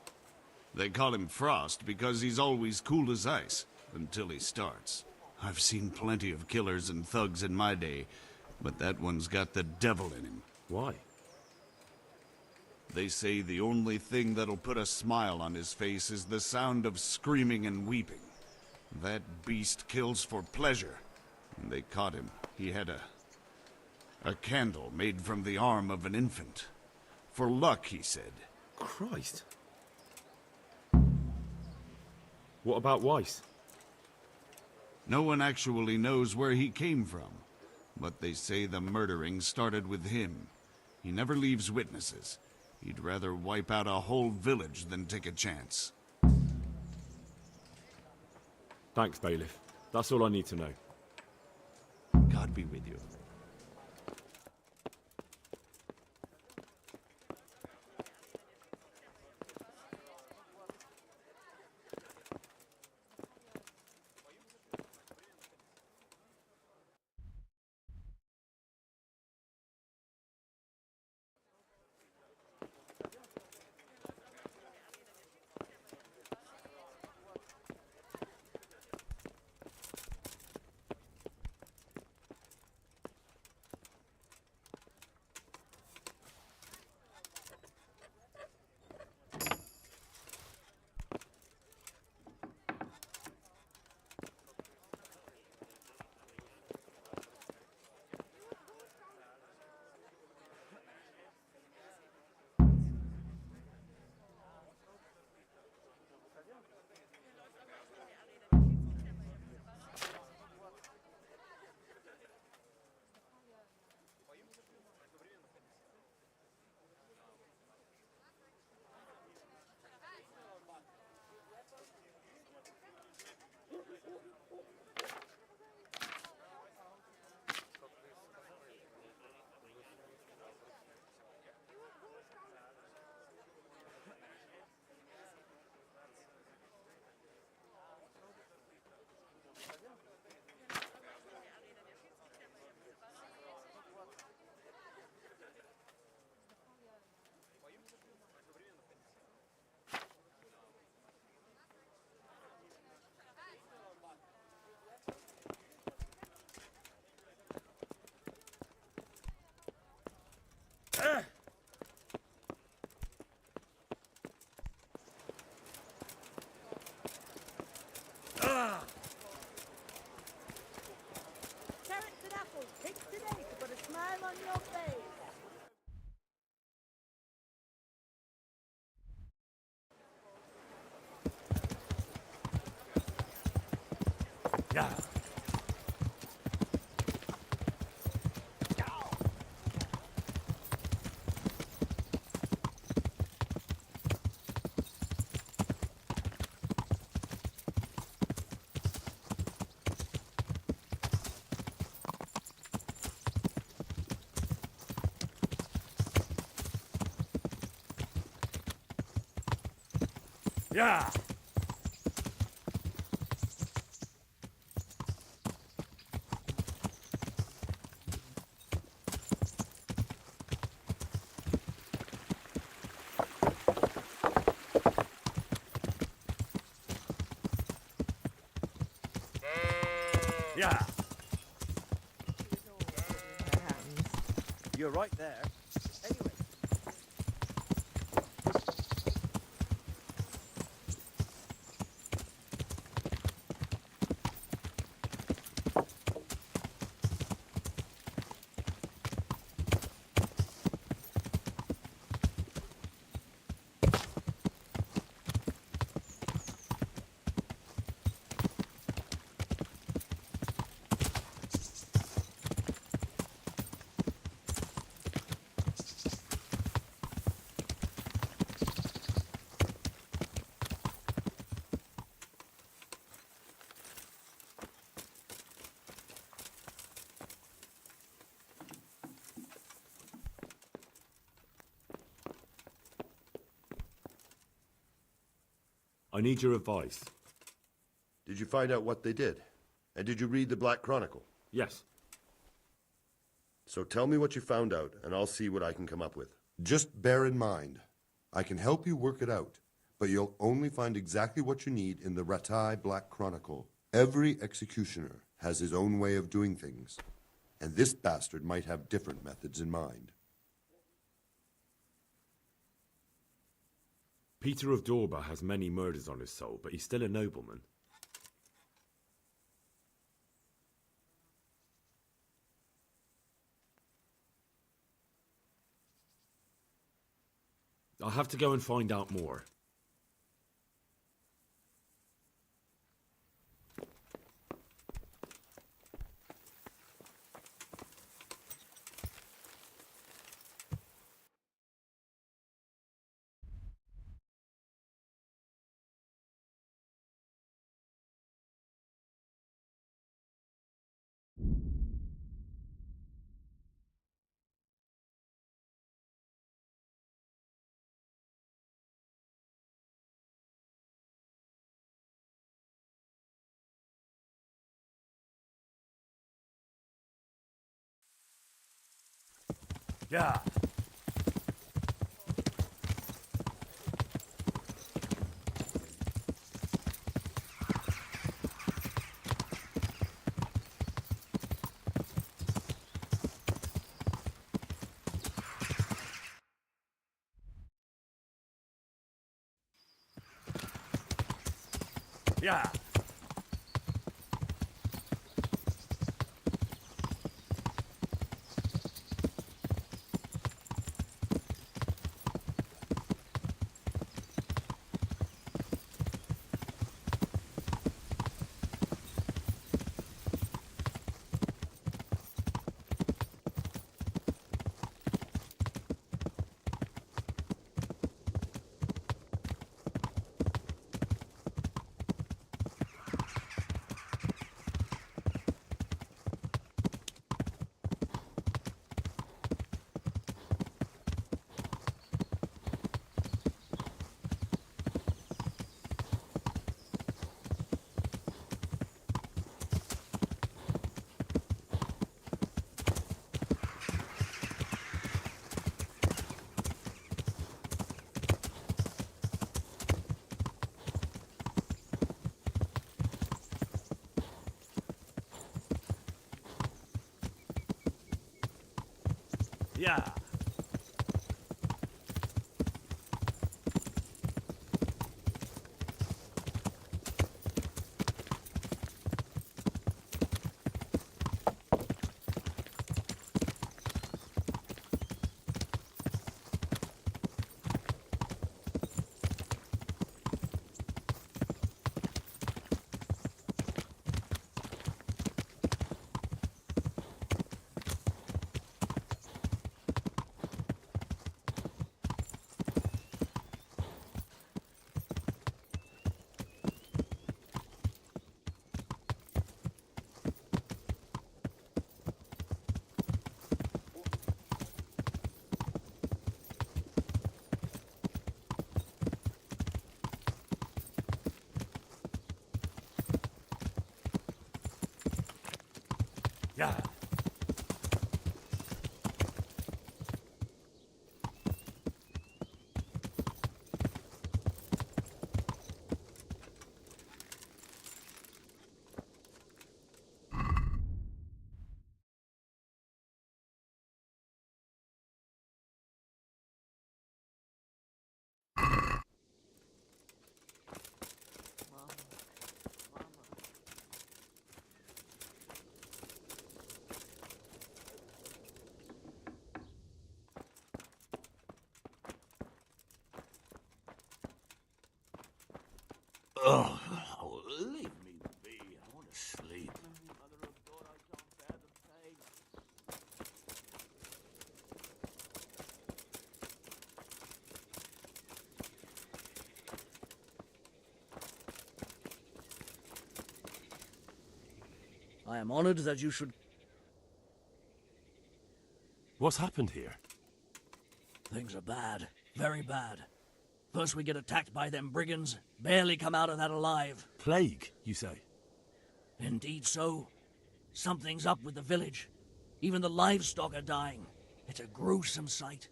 They call him Frost because he's always cool as ice, until he starts. I've seen plenty of killers and thugs in my day, but that one's got the devil in him. Why? They say the only thing that'll put a smile on his face is the sound of screaming and weeping. That beast kills for pleasure. When they caught him, he had a candle made from the arm of an infant. For luck, he said. Christ. What about Weiss? No one actually knows where he came from, but they say the murdering started with him. He never leaves witnesses. He'd rather wipe out a whole village than take a chance. Thanks, Bailiff. That's all I need to know. God be with you. Ja. Ja. Yeah. You're right there. Anyway. I need your advice. Did you find out what they did? And did you read the Black Chronicle? Yes. So tell me what you found out, and I'll see what I can come up with. Just bear in mind, I can help you work it out, but you'll only find exactly what you need in the Ratai Black Chronicle. Every executioner has his own way of doing things, and this bastard might have different methods in mind. Peter of Dorba has many murders on his soul, but he's still a nobleman. I'll have to go and find out more. Ja. Ja. Ja. Oh, leave me be. I want to sleep. Mother of God, I can't bear the pain. I am honored that you should... What's happened here? Things are bad. Very bad. First we get attacked by them brigands. Barely come out of that alive. Plague, you say? Indeed so. Something's up with the village. Even the livestock are dying. It's a gruesome sight.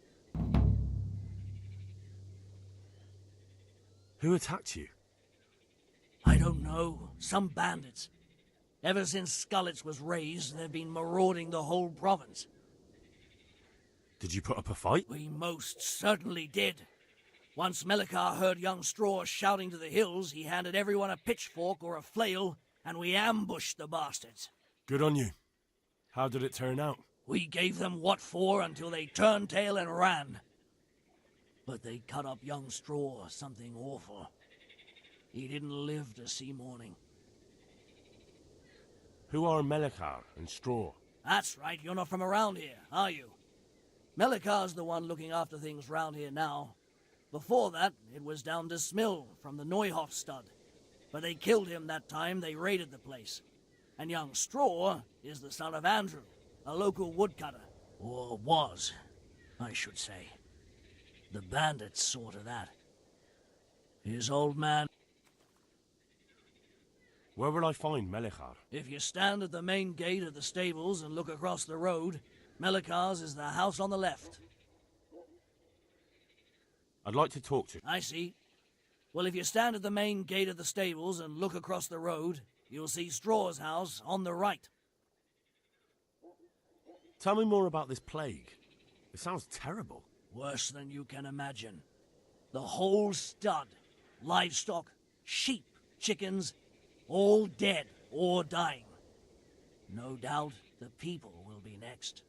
Who attacked you? I don't know. Some bandits. Ever since Scullets was raised, they've been marauding the whole province. Did you put up a fight? We most certainly did. Once Melikar heard young Straw shouting to the hills, he handed everyone a pitchfork or a flail, and we ambushed the bastards. Good on you. How did it turn out? We gave them what for until they turned tail and ran. But they cut up young Straw, something awful. He didn't live to see morning. Who are Melikar and Straw? That's right, you're not from around here, are you? Melikar's the one looking after things round here now. Before that, it was down to Smill from the Neuhoff stud. But they killed him that time they raided the place. And young Straw is the son of Andrew, a local woodcutter. Or was, I should say. The bandits saw to that. His old man... Where will I find Melikar? If you stand at the main gate of the stables and look across the road, Melikar's is the house on the left. I'd like to talk to... I see. Well, if you stand at the main gate of the stables and look across the road, you'll see Straw's house on the right. Tell me more about this plague. It sounds terrible. Worse than you can imagine. The whole stud, livestock, sheep, chickens, all dead or dying. No doubt the people will be next.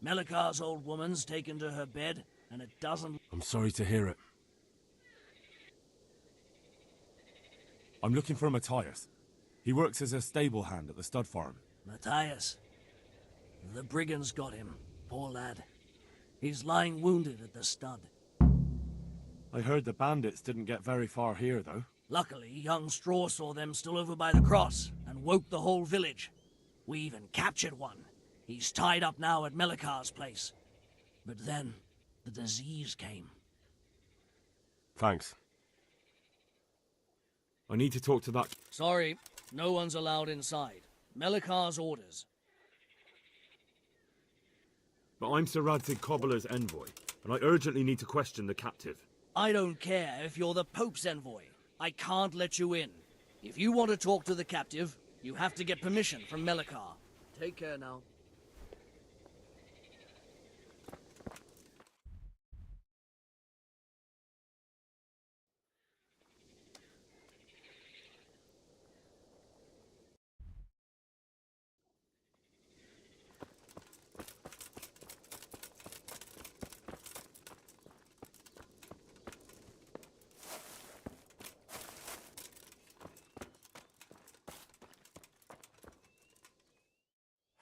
Melikar's old woman's taken to her bed, and it doesn't... I'm sorry to hear it. I'm looking for Matthias. He works as a stable hand at the stud farm. Matthias. The brigands got him, poor lad. He's lying wounded at the stud. I heard the bandits didn't get very far here, though. Luckily, young Straw saw them still over by the cross and woke the whole village. We even captured one. He's tied up now at Melikar's place. But then, the disease came. Thanks. I need to talk to that... Sorry, no one's allowed inside. Melikar's orders. But I'm Sir Radzig Cobbler's envoy, and I urgently need to question the captive. I don't care if you're the Pope's envoy. I can't let you in. If you want to talk to the captive, you have to get permission from Melikar. Take care now.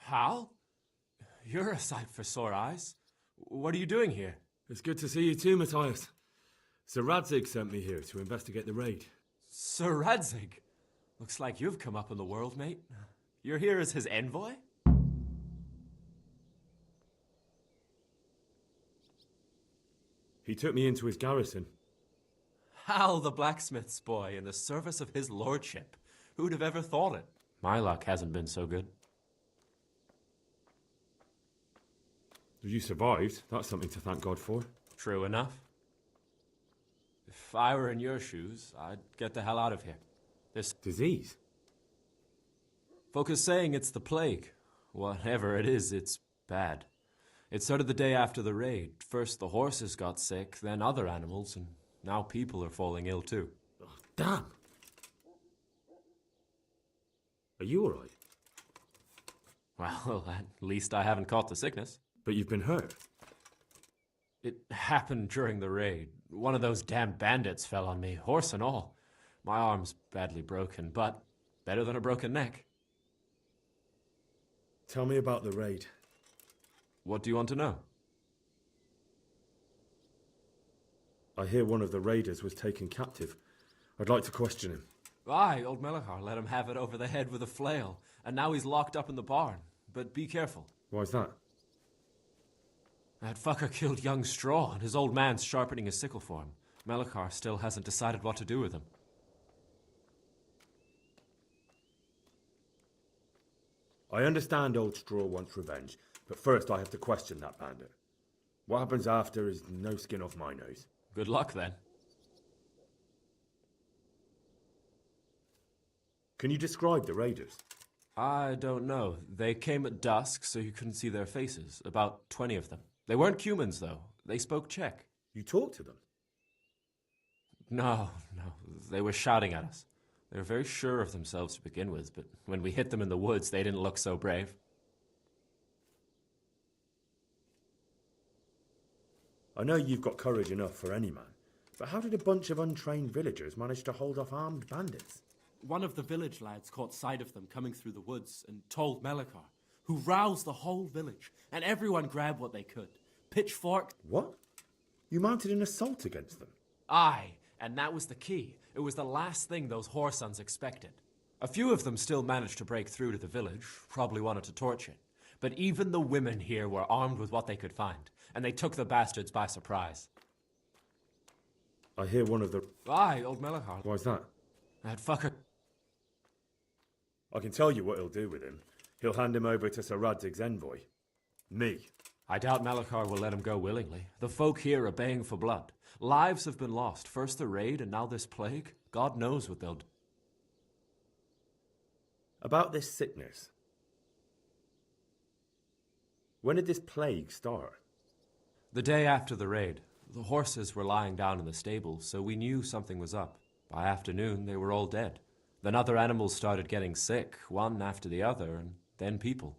Hal? You're a sight for sore eyes. What are you doing here? It's good to see you too, Matthias. Sir Radzig sent me here to investigate the raid. Sir Radzig? Looks like you've come up in the world, mate. You're here as his envoy? He took me into his garrison. Hal, the blacksmith's boy, in the service of his lordship. Who'd have ever thought it? My luck hasn't been so good. You survived. That's something to thank God for. True enough. If I were in your shoes, I'd get the hell out of here. This disease? Folk are saying it's the plague. Whatever it is, it's bad. It started the day after the raid. First the horses got sick, then other animals, and now people are falling ill too. Oh, damn! Are you alright? Well, at least I haven't caught the sickness. But you've been hurt? It happened during the raid. One of those damn bandits fell on me, horse and all. My arm's badly broken, but better than a broken neck. Tell me about the raid. What do you want to know? I hear one of the raiders was taken captive. I'd like to question him. Aye, old Melechar let him have it over the head with a flail, and now he's locked up in the barn. But be careful. Why's that? That fucker killed young Straw, and his old man's sharpening his sickle for him. Melechar still hasn't decided what to do with him. I understand old Straw wants revenge, but first I have to question that bandit. What happens after is no skin off my nose. Good luck, then. Can you describe the raiders? I don't know. They came at dusk, so you couldn't see their faces. About 20 of them. They weren't humans, though. They spoke Czech. You talked to them? No. They were shouting at us. They were very sure of themselves to begin with, but when we hit them in the woods, they didn't look so brave. I know you've got courage enough for any man, but how did a bunch of untrained villagers manage to hold off armed bandits? One of the village lads caught sight of them coming through the woods and told Melechar, who roused the whole village, and everyone grabbed what they could. Pitchfork. What? You mounted an assault against them? Aye, and that was the key. It was the last thing those whoresons expected. A few of them still managed to break through to the village, probably wanted to torch it. But even the women here were armed with what they could find, and they took the bastards by surprise. I hear one of the... Aye, old Melechar. Why's that? That fucker... I can tell you what he'll do with him. He'll hand him over to Sir Radzig's envoy. Me. I doubt Melechar will let him go willingly. The folk here are baying for blood. Lives have been lost. First the raid, and now this plague. God knows what they'll do. About this sickness. When did this plague start? The day after the raid. The horses were lying down in the stable, so we knew something was up. By afternoon, they were all dead. Then other animals started getting sick, one after the other, and then people.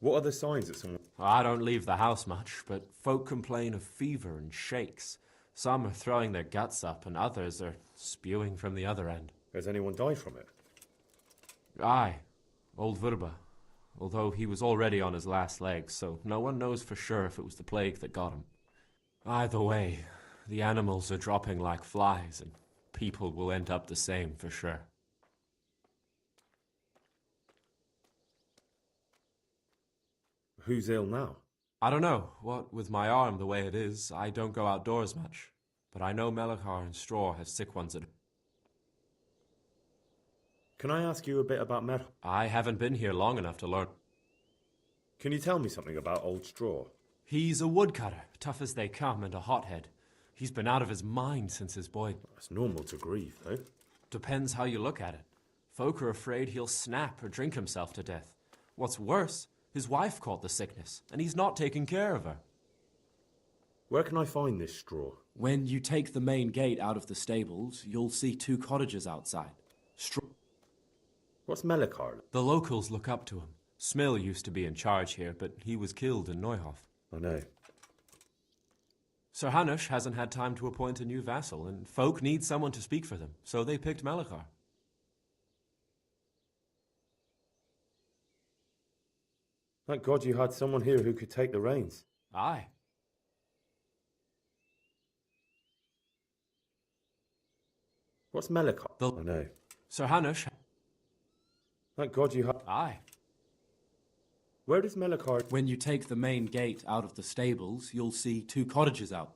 What are the signs that someone... I don't leave the house much, but folk complain of fever and shakes. Some are throwing their guts up, and others are spewing from the other end. Has anyone died from it? Aye, old Vurba. Although he was already on his last legs, so no one knows for sure if it was the plague that got him. Either way, the animals are dropping like flies, and people will end up the same for sure. Who's ill now? I don't know. What with my arm the way it is, I don't go outdoors much. But I know Melechar and Straw have sick ones at... Can I ask you a bit about Mer? I haven't been here long enough to learn. Can you tell me something about old Straw? He's a woodcutter, tough as they come, and a hothead. He's been out of his mind since his boy... That's normal to grieve, though. Depends how you look at it. Folk are afraid he'll snap or drink himself to death. What's worse, his wife caught the sickness, and he's not taking care of her. Where can I find this Straw? When you take the main gate out of the stables, you'll see 2 cottages outside. What's Melechar? The locals look up to him. Smill used to be in charge here, but he was killed in Neuhof. I know. Sir Hanush hasn't had time to appoint a new vassal, and folk need someone to speak for them, so they picked Melechar. Thank God you had someone here who could take the reins. Aye. What's Melechar? I know. Sir Hanush... Thank God you had... Aye. Where does Melechar... When you take the main gate out of the stables, you'll see 2 cottages out.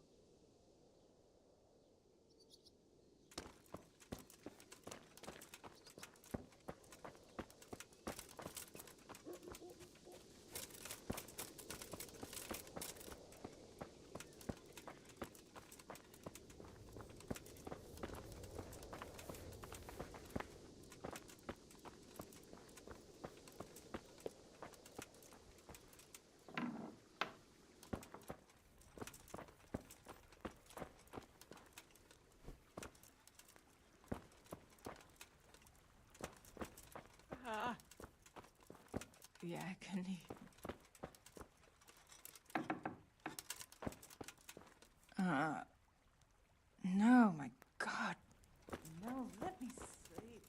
Yakini. No, my God. No, let me sleep.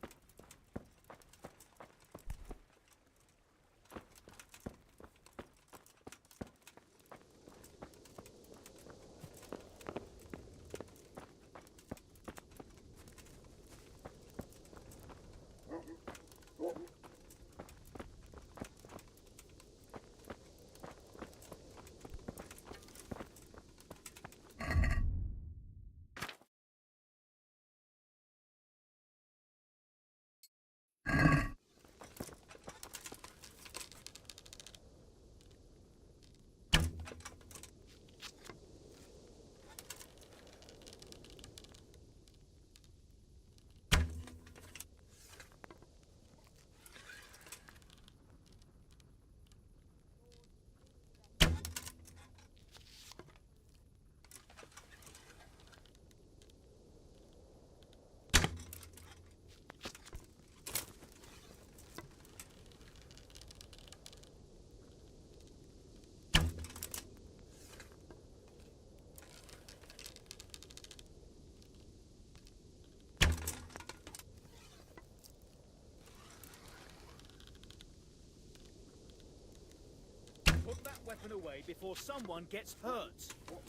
Put that weapon away before someone gets hurt.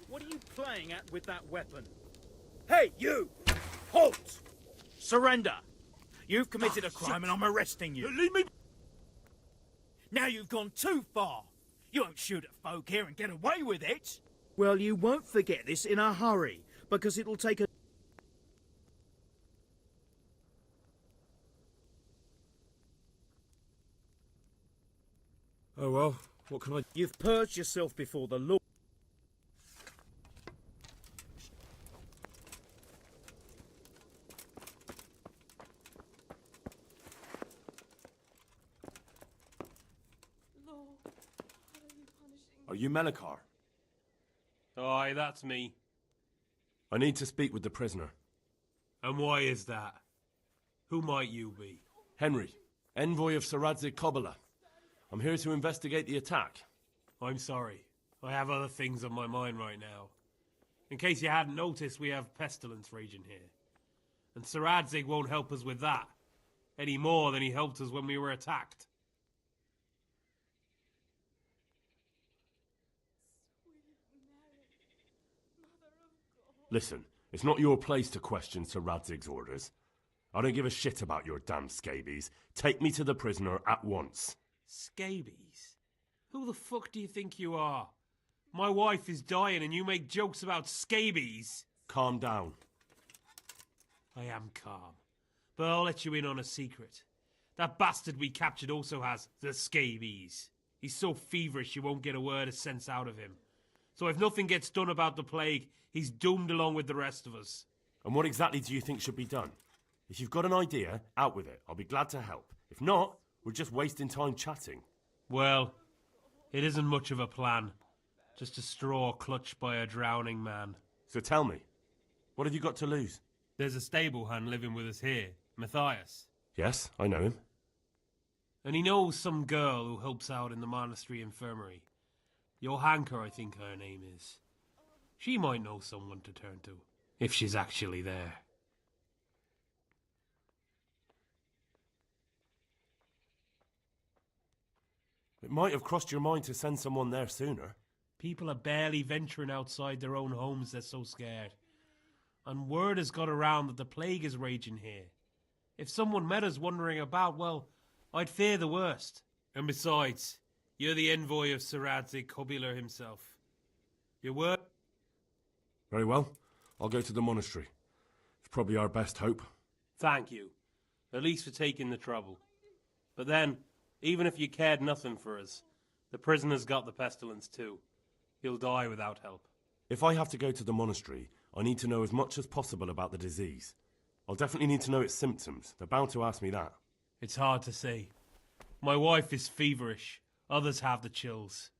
What are you playing at with that weapon? Hey, you! Halt! Surrender! You've committed a crime and I'm arresting you. Leave me... Now you've gone too far. You won't shoot at folk here and get away with it. Well, you won't forget this in a hurry, because it'll take a... Oh well, what can I... You've purged yourself before the law. Are you Melikar? Aye, that's me. I need to speak with the prisoner. And why is that? Who might you be? Henry, envoy of Sir Radzig Kobyla. I'm here to investigate the attack. I'm sorry. I have other things on my mind right now. In case you hadn't noticed, we have pestilence raging here. And Sir Radzig won't help us with that, any more than he helped us when we were attacked. Listen, it's not your place to question Sir Radzig's orders. I don't give a shit about your damn scabies. Take me to the prisoner at once. Scabies? Who the fuck do you think you are? My wife is dying and you make jokes about scabies? Calm down. I am calm. But I'll let you in on a secret. That bastard we captured also has the scabies. He's so feverish you won't get a word of sense out of him. So if nothing gets done about the plague, he's doomed along with the rest of us. And what exactly do you think should be done? If you've got an idea, out with it. I'll be glad to help. If not, we're just wasting time chatting. Well, it isn't much of a plan. Just a straw clutched by a drowning man. So tell me, what have you got to lose? There's a stable hand living with us here, Matthias. Yes, I know him. And he knows some girl who helps out in the monastery infirmary. Johanka, I think her name is. She might know someone to turn to, if she's actually there. It might have crossed your mind to send someone there sooner. People are barely venturing outside their own homes, they're so scared. And word has got around that the plague is raging here. If someone met us wandering about, well, I'd fear the worst. And besides, you're the envoy of Sir Radzig Kobyla himself. Your word? Very well. I'll go to the monastery. It's probably our best hope. Thank you. At least for taking the trouble. But then, even if you cared nothing for us, the prisoner's got the pestilence too. He'll die without help. If I have to go to the monastery, I need to know as much as possible about the disease. I'll definitely need to know its symptoms. They're bound to ask me that. It's hard to say. My wife is feverish. Others have the chills.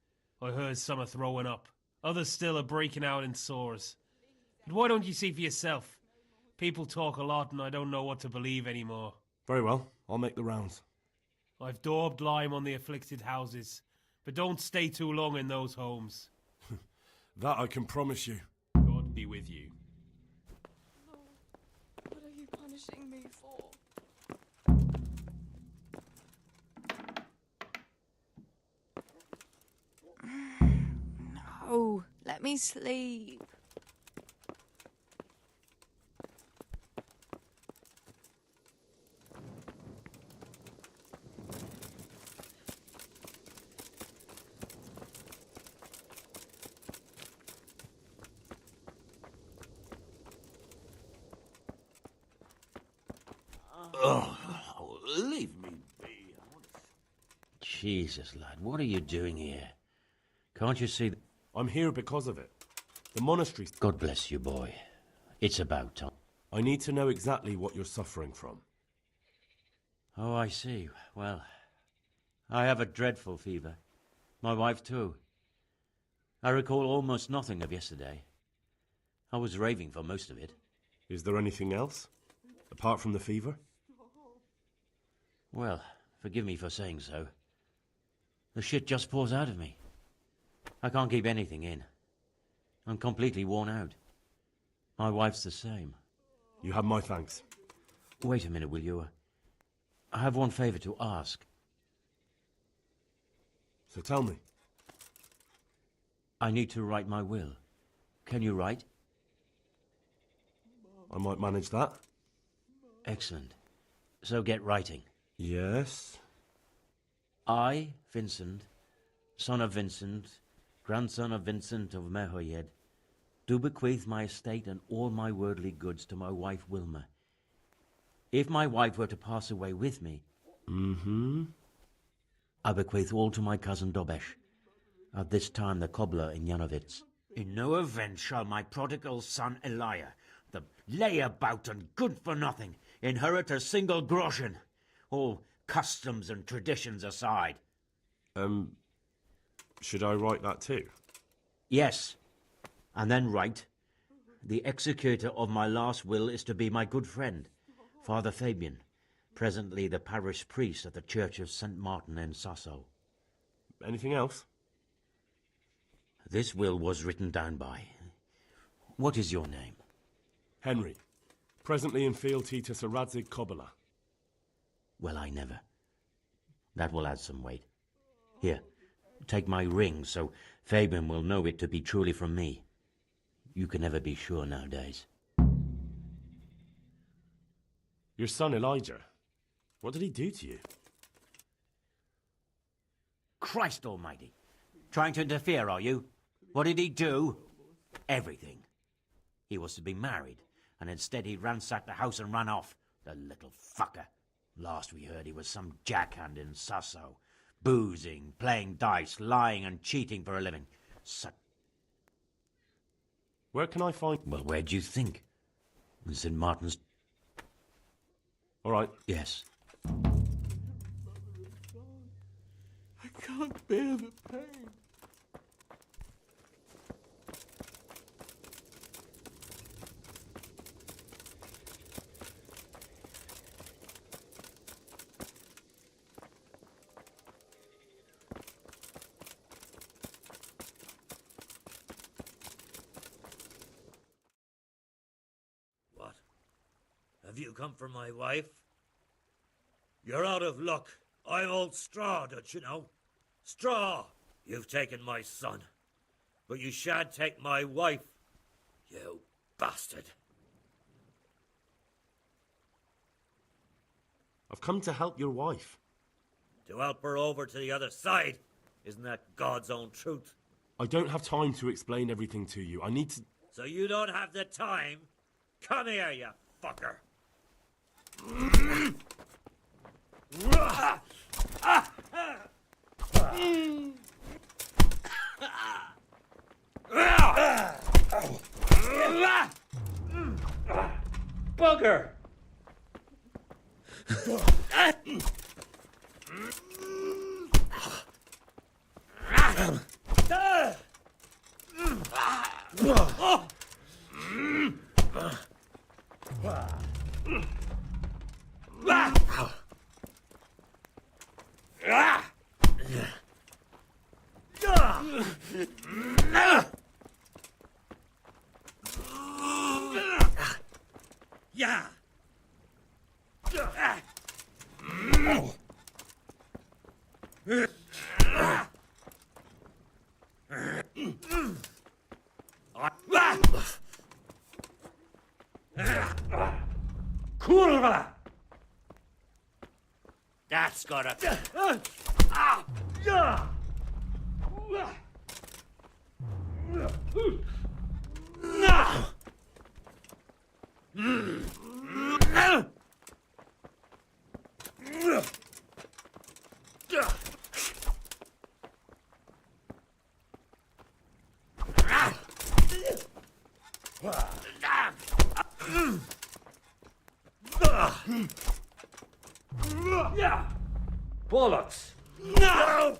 I heard some are throwing up. Others still are breaking out in sores. But why don't you see for yourself? People talk a lot and I don't know what to believe anymore. Very well. I'll make the rounds. I've daubed lime on the afflicted houses, but don't stay too long in those homes. That I can promise you. God be with you. What are you punishing me for? No, let me sleep. Oh, leave me be. Jesus, lad, what are you doing here? Can't you see... I'm here because of it. The monastery's... God bless you, boy. It's about time. I need to know exactly what you're suffering from. Oh, I see. Well, I have a dreadful fever. My wife, too. I recall almost nothing of yesterday. I was raving for most of it. Is there anything else? Apart from the fever? Well, forgive me for saying so. The shit just pours out of me. I can't keep anything in. I'm completely worn out. My wife's the same. You have my thanks. Wait a minute, will you? I have one favor to ask. So tell me. I need to write my will. Can you write? I might manage that. Excellent. So get writing. Yes? I, Vincent, son of Vincent, grandson of Vincent of Mehoyed, do bequeath my estate and all my worldly goods to my wife Wilma. If my wife were to pass away with me, I bequeath all to my cousin Dobesh, at this time the cobbler in Janovitz. In no event shall my prodigal son Elia, the layabout and good-for-nothing, inherit a single groschen, all customs and traditions aside. Should I write that too? Yes, and then write, the executor of my last will is to be my good friend, Father Fabian, presently the parish priest at the Church of St. Martin in Sasso. Anything else? This will was written down by... What is your name? Henry. Presently in fealty to Sir Radzig Kobyla. Well, I never. That will add some weight. Here, take my ring, so Fabian will know it to be truly from me. You can never be sure nowadays. Your son Elijah. What did he do to you? Christ almighty! Trying to interfere, are you? What did he do? Everything. He was to be married, and instead he ransacked the house and ran off. The little fucker. Last we heard he was some jackhand in Sasso. Boozing, playing dice, lying and cheating for a living. Where can I find... Well, where do you think? In St. Martin's... All right. Yes. I can't bear the pain. What? Have you come for my wife? You're out of luck. I'm old Straw, don't you know? Straw! You've taken my son. But you shan't take my wife, you bastard. I've come to help your wife. To help her over to the other side. Isn't that God's own truth? I don't have time to explain everything to you. I need to... So you don't have the time? Come here, you fucker. Bugger! Kurwa! That's gotta... Bollocks! No!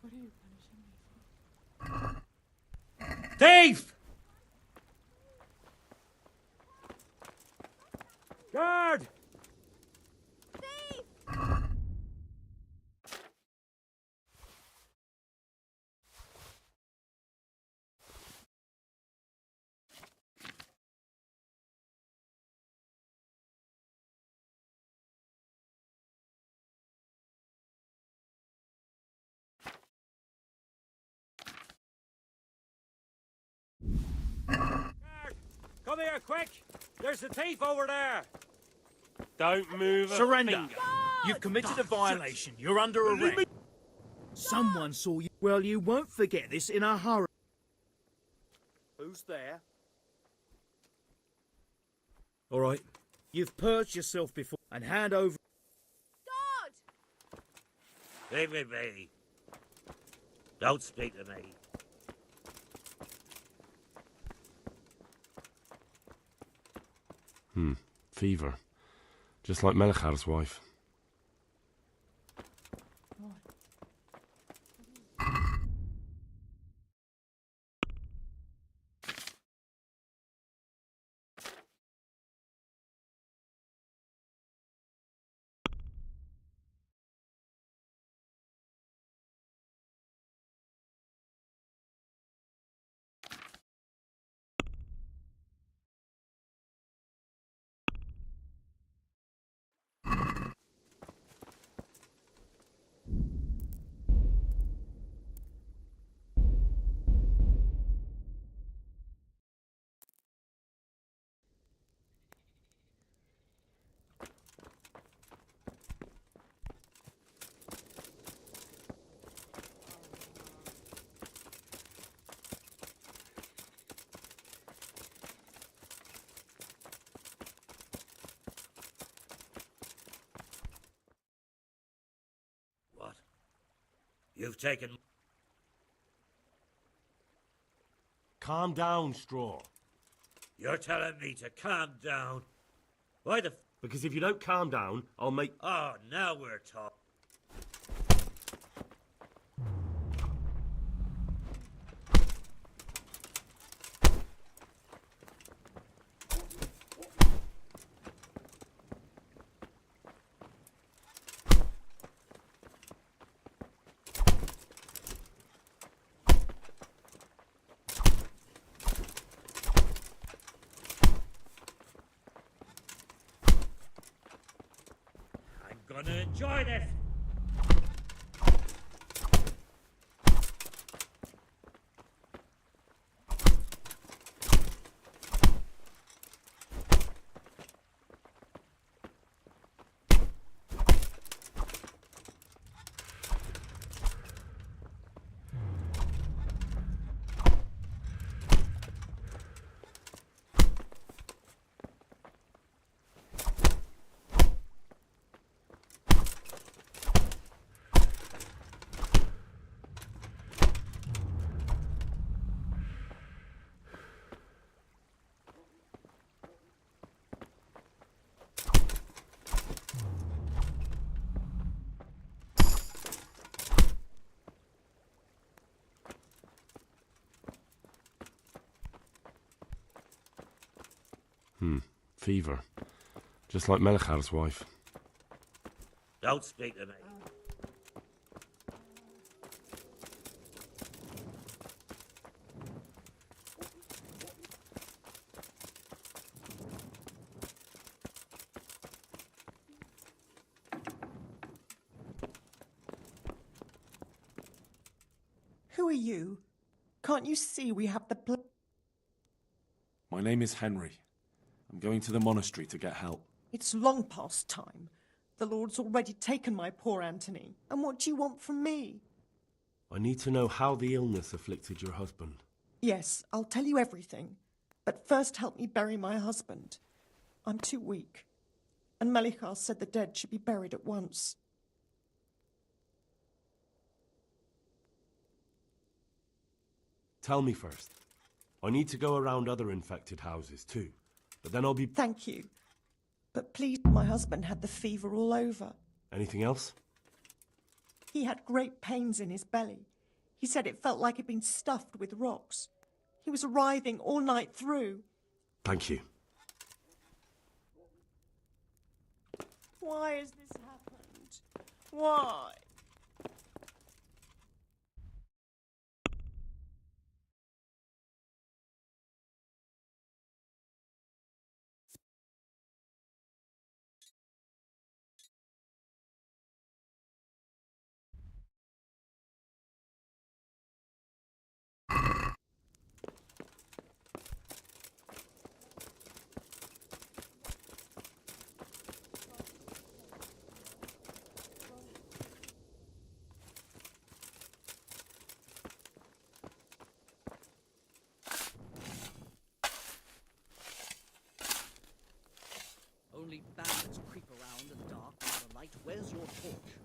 What are you punishing me for? Thief! Guard! Come here, quick! There's a thief over there! Don't move a Surrender. finger. You've committed a violation. You're under arrest. Someone saw you. Well, you won't forget this in a hurry. Who's there? All right. You've purged yourself before and hand over. Leave me be. Don't speak to me. Fever. Just like Melchar's wife. You've taken... Calm down, Straw. You're telling me to calm down? Why the... Because if you don't calm down, I'll make... Oh, now we're talking. Gonna enjoy this. Fever. Just like Melchar's wife. Don't speak to me. Who are you? Can't you see we have the My name is Henry. I'm going to the monastery to get help. It's long past time. The Lord's already taken my poor Anthony. And what do you want from me? I need to know how the illness afflicted your husband. Yes, I'll tell you everything. But first help me bury my husband. I'm too weak. And Melichar said the dead should be buried at once. Tell me first. I need to go around other infected houses too. But then I'll be... Thank you. But please, my husband had the fever all over. Anything else? He had great pains in his belly. He said it felt like it'd been stuffed with rocks. He was writhing all night through. Thank you. Why has this happened? Why? Only bandits creep around in the dark without a light. Where's your torch?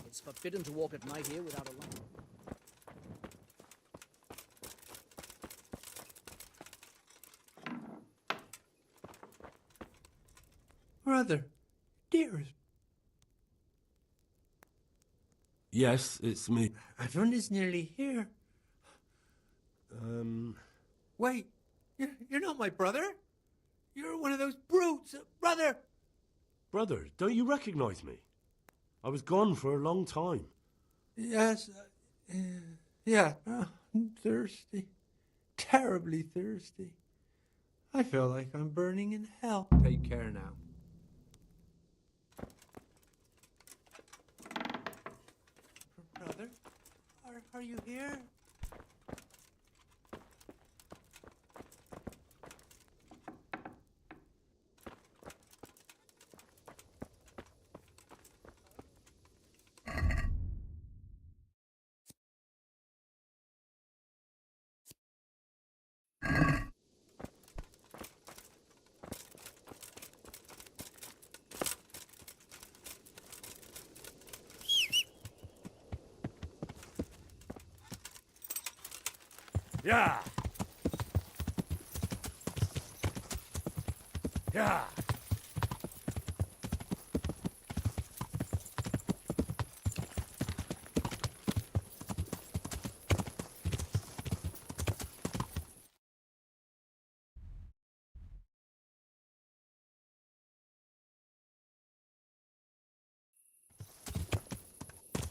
It's forbidden to walk at night here without a lamp. Brother, dearest. Yes, it's me. Everyone is nearly here. Wait, you're not my brother? You're one of those brutes, brother! Brother, don't you recognize me? I was gone for a long time. Yes, yeah. I'm thirsty. Terribly thirsty. I feel like I'm burning in hell. Take care now. Brother, are you here? Yeah. Yeah.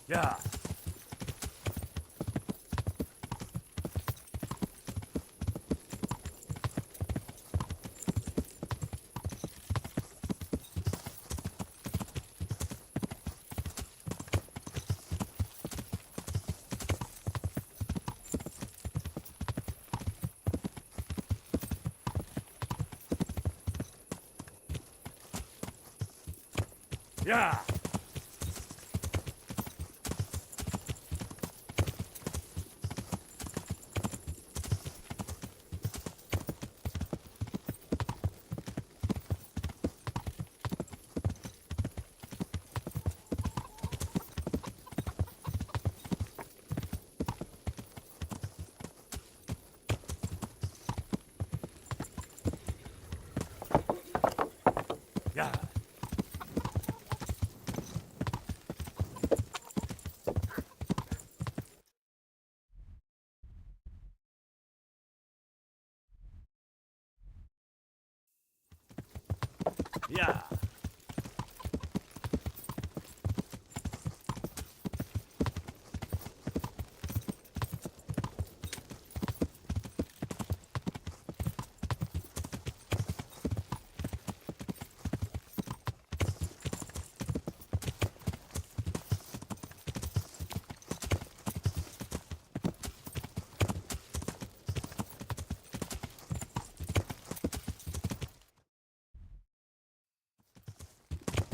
Yeah. Yeah.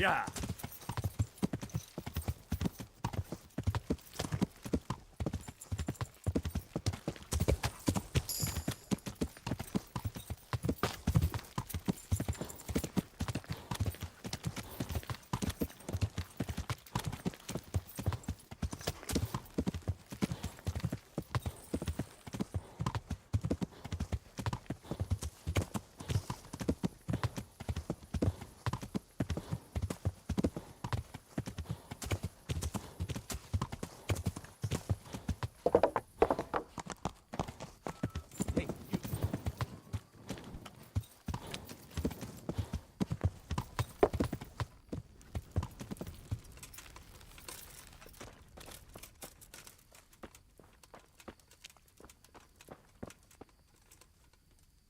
Yeah.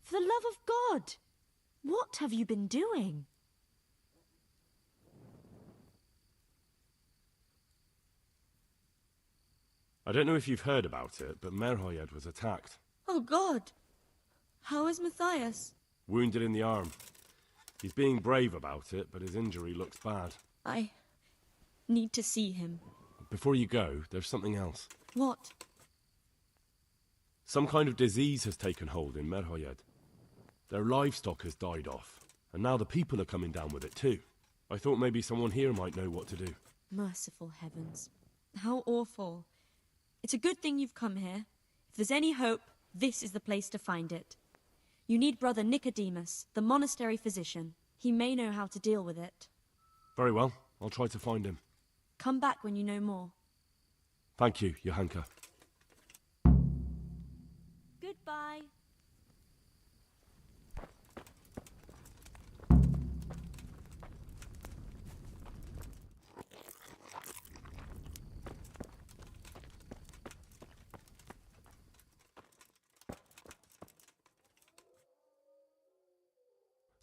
For the love of God, what have you been doing? I don't know if you've heard about it, but Merhoyed was attacked. Oh God! How is Matthias? Wounded in the arm. He's being brave about it, but his injury looks bad. I need to see him. Before you go, there's something else. What? Some kind of disease has taken hold in Merhoyed. Their livestock has died off, and now the people are coming down with it too. I thought maybe someone here might know what to do. Merciful heavens. How awful. It's a good thing you've come here. If there's any hope, this is the place to find it. You need Brother Nicodemus, the monastery physician. He may know how to deal with it. Very well, I'll try to find him. Come back when you know more. Thank you, Johanka. Goodbye.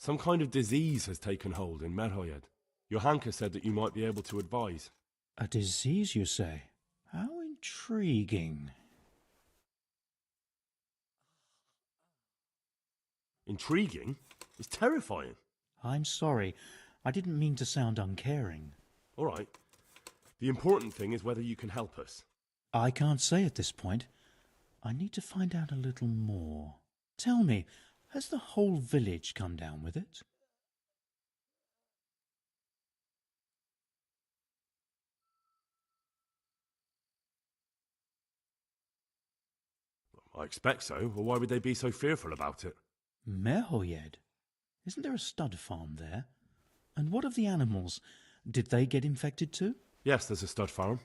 Some kind of disease has taken hold in Merhoyed. Johanka said that you might be able to advise. A disease, you say? How intriguing. Intriguing? It's terrifying. I'm sorry. I didn't mean to sound uncaring. All right. The important thing is whether you can help us. I can't say at this point. I need to find out a little more. Tell me, has the whole village come down with it? I expect so, or why would they be so fearful about it? Merhoyed? Isn't there a stud farm there? And what of the animals? Did they get infected too? Yes, there's a stud farm.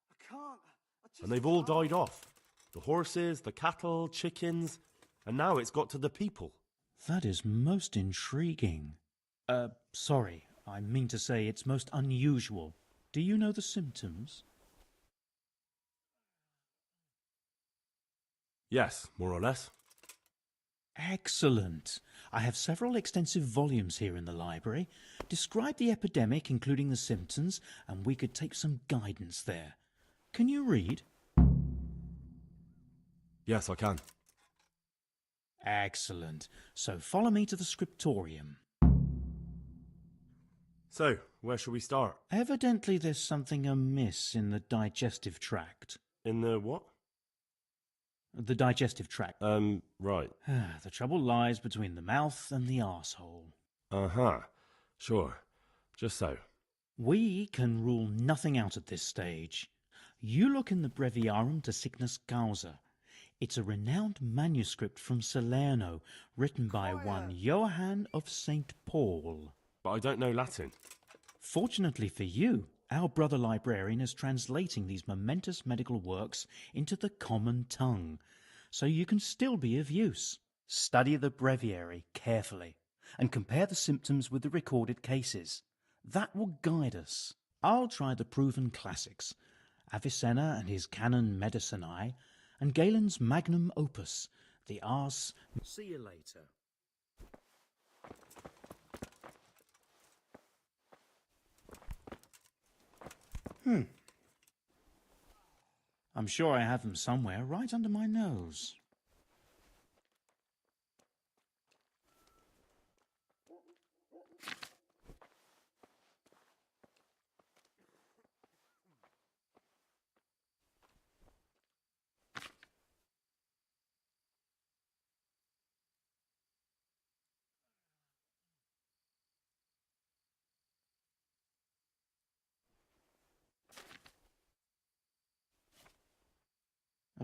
I can't. And they've all died off. The horses, the cattle, chickens, and now it's got to the people. That is most intriguing. Sorry, I mean to say it's most unusual. Do you know the symptoms? Yes, more or less. Excellent. I have several extensive volumes here in the library. Describe the epidemic, including the symptoms, and we could take some guidance there. Can you read? Yes, I can. Excellent. So follow me to the scriptorium. So, where shall we start? Evidently there's something amiss in the digestive tract. In the what? The digestive tract. Right. The trouble lies between the mouth and the arsehole. Uh-huh. Sure. Just so. We can rule nothing out at this stage. You look in the Breviarum de Sickness Causa. It's a renowned manuscript from Salerno, written by one Johann of St. Paul. But I don't know Latin. Fortunately for you, our brother librarian is translating these momentous medical works into the common tongue, so you can still be of use. Study the breviary carefully, and compare the symptoms with the recorded cases. That will guide us. I'll try the proven classics, Avicenna and his Canon Medicinae, and Galen's magnum opus, the Ars... See you later. I'm sure I have them somewhere, right under my nose.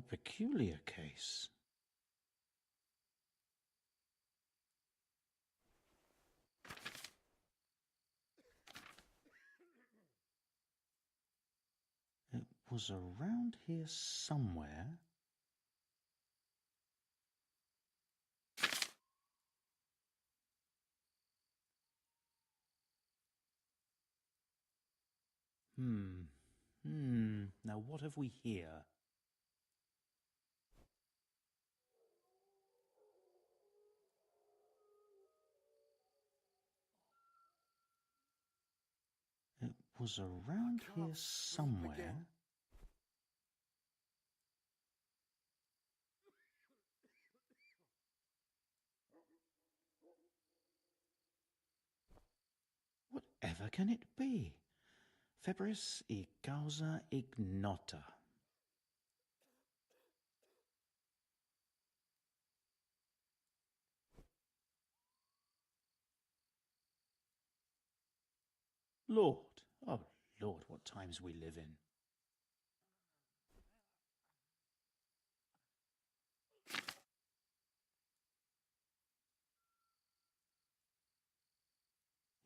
A peculiar case. It was around here somewhere. Now what have we here? It was around here somewhere. Whatever can it be? Febris y causa ignota. Lord, oh Lord, what times we live in.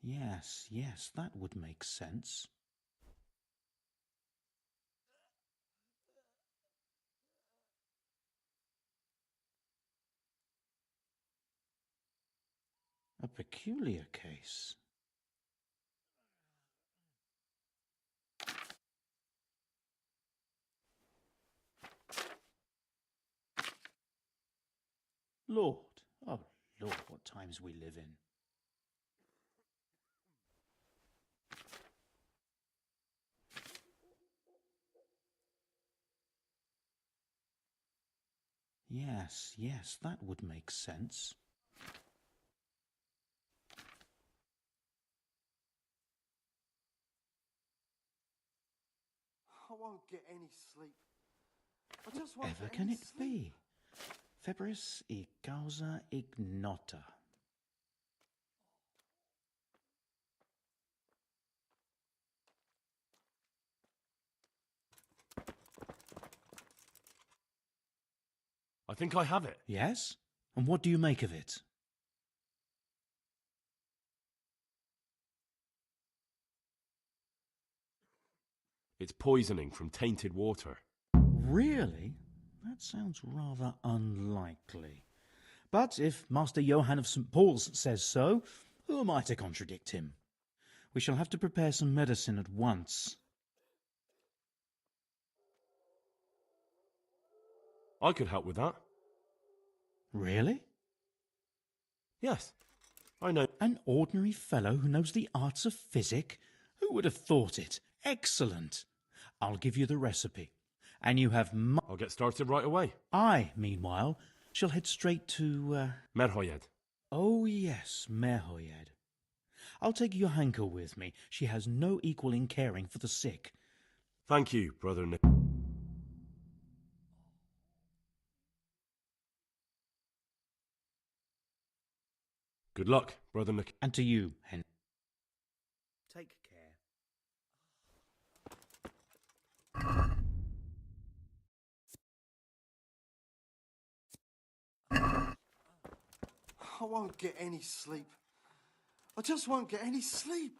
Yes, that would make sense. A peculiar case. Lord, oh Lord, what times we live in. Yes, that would make sense. I won't get any sleep. I just won't Whatever get can any it sleep. be? Febris y causa ignota. I think I have it. Yes? And what do you make of it? It's poisoning from tainted water. Really? That sounds rather unlikely. But if Master Johann of St. Paul's says so, who am I to contradict him? We shall have to prepare some medicine at once. I could help with that. Really? Yes, I know. An ordinary fellow who knows the arts of physic? Who would have thought it? Excellent. I'll give you the recipe. And you have I'll get started right away. I, meanwhile, shall head straight to, Merhoyed. Oh, yes, Merhoyed. I'll take Johanka with me. She has no equal in caring for the sick. Thank you, Brother Nick. Good luck, Brother Nick. And to you, Henry. Take care. I won't get any sleep. I just won't get any sleep.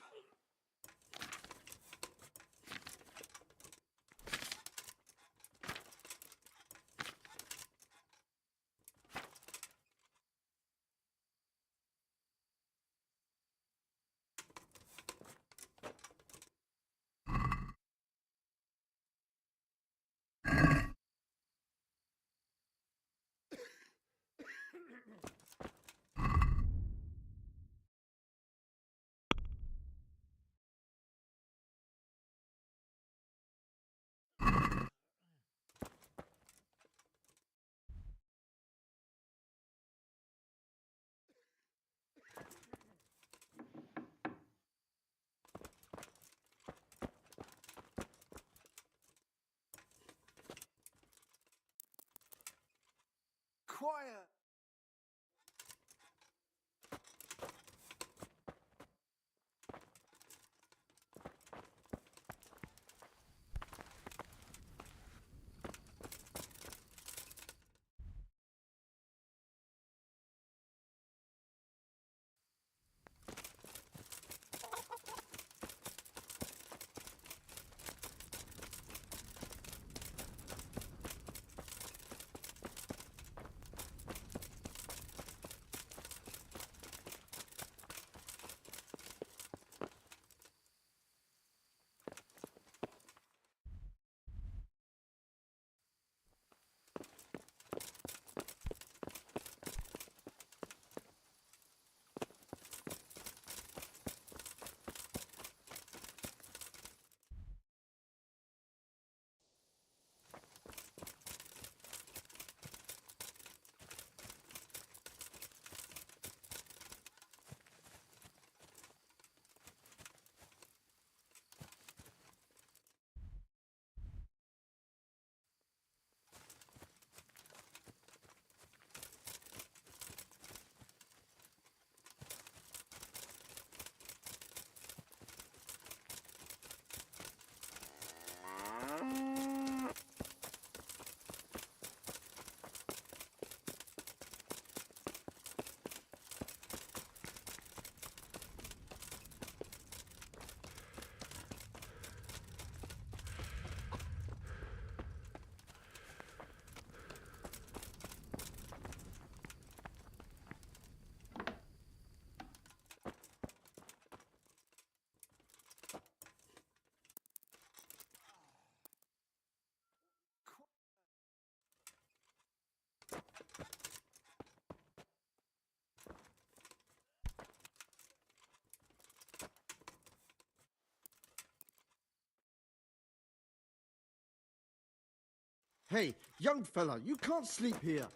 Hey, young fella, you can't sleep here.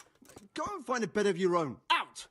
Go and find a bed of your own. Out!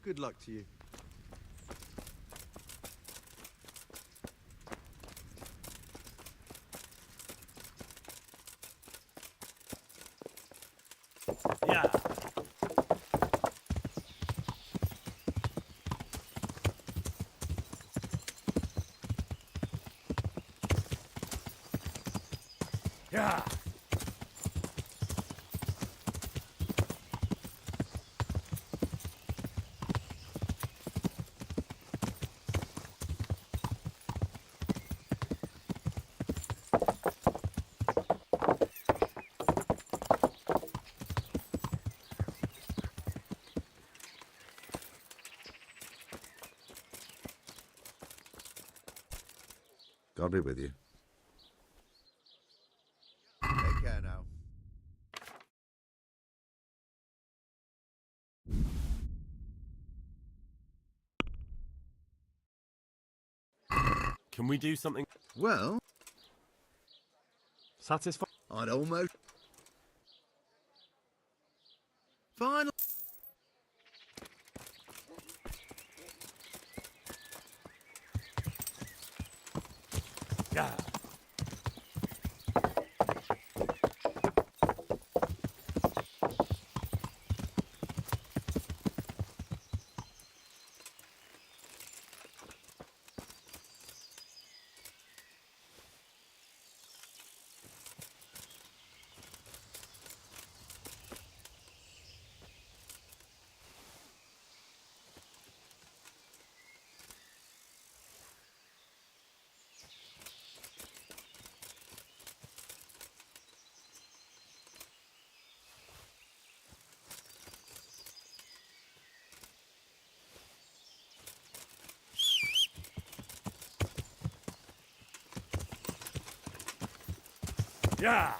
Good luck to you. Yeah. Yeah. God be with you. Take care now. Can we do something? Well, Satisfied? I'd almost... Final... Yeah. Yeah.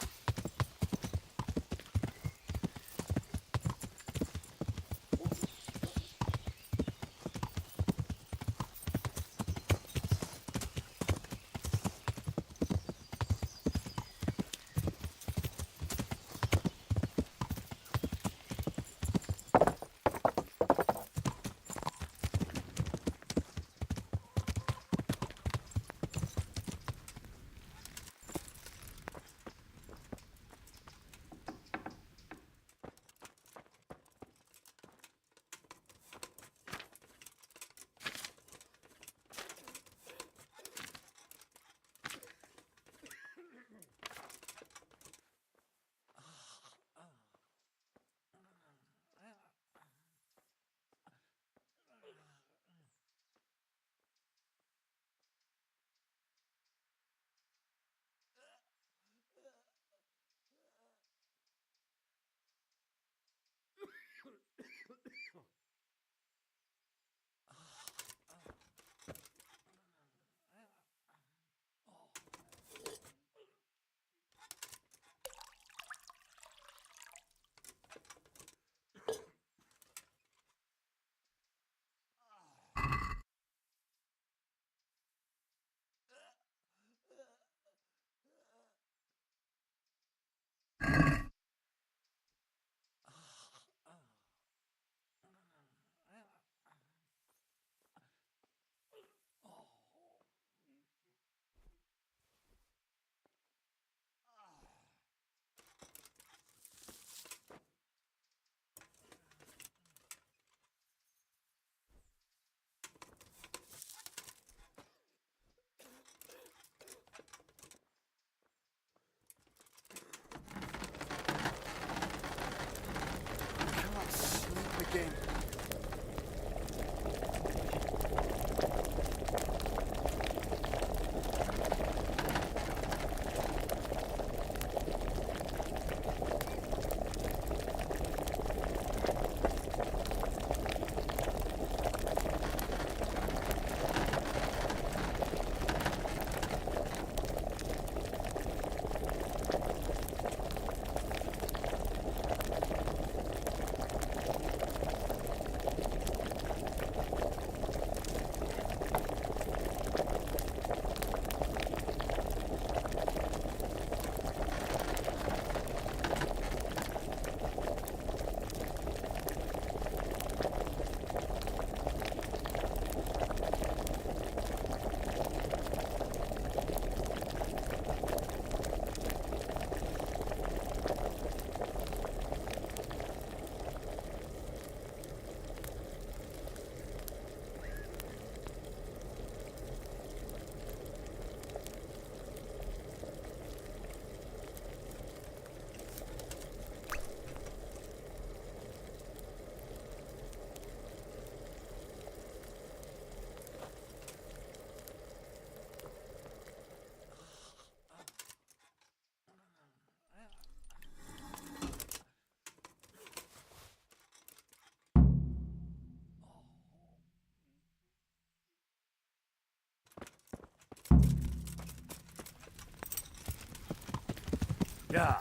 Yeah.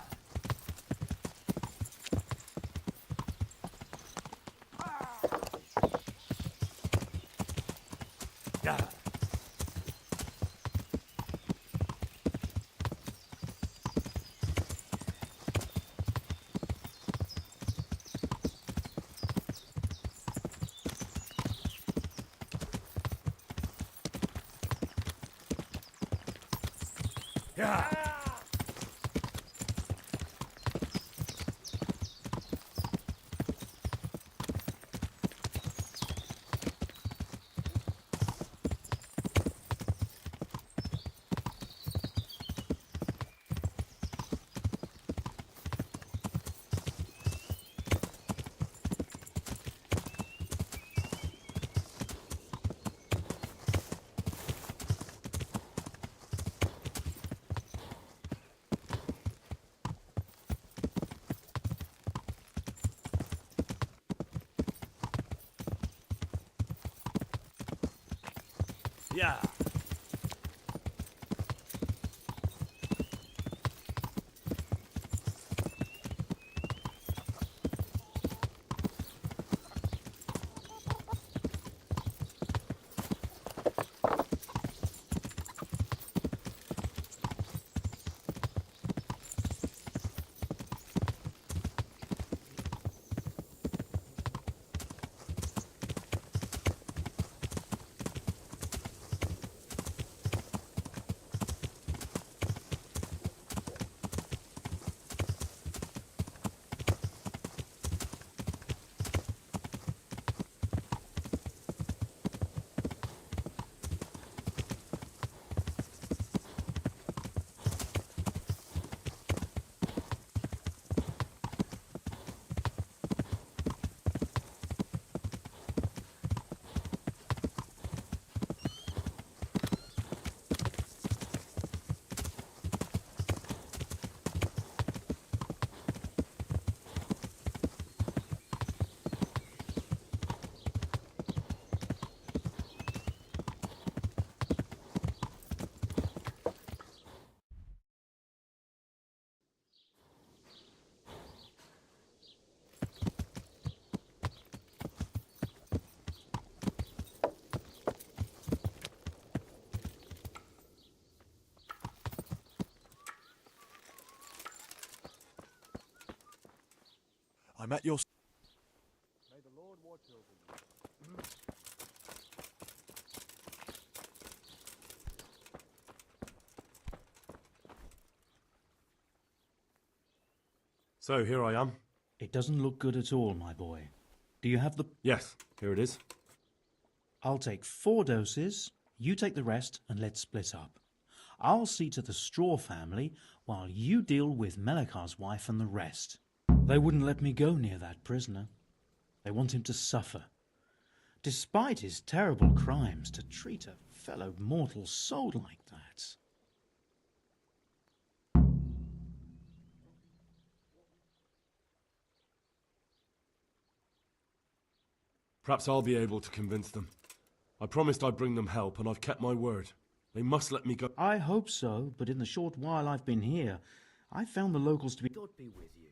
Yeah. Yeah. Yeah. I'm at your... May the Lord watch over you. So, here I am. It doesn't look good at all, my boy. Do you have the... Yes, here it is. I'll take 4 doses, you take the rest, and let's split up. I'll see to the Straw family, while you deal with Melikar's wife and the rest. They wouldn't let me go near that prisoner. They want him to suffer. Despite his terrible crimes, to treat a fellow mortal soul like that. Perhaps I'll be able to convince them. I promised I'd bring them help, and I've kept my word. They must let me go. I hope so, but in the short while I've been here, I've found the locals to be... God be with you.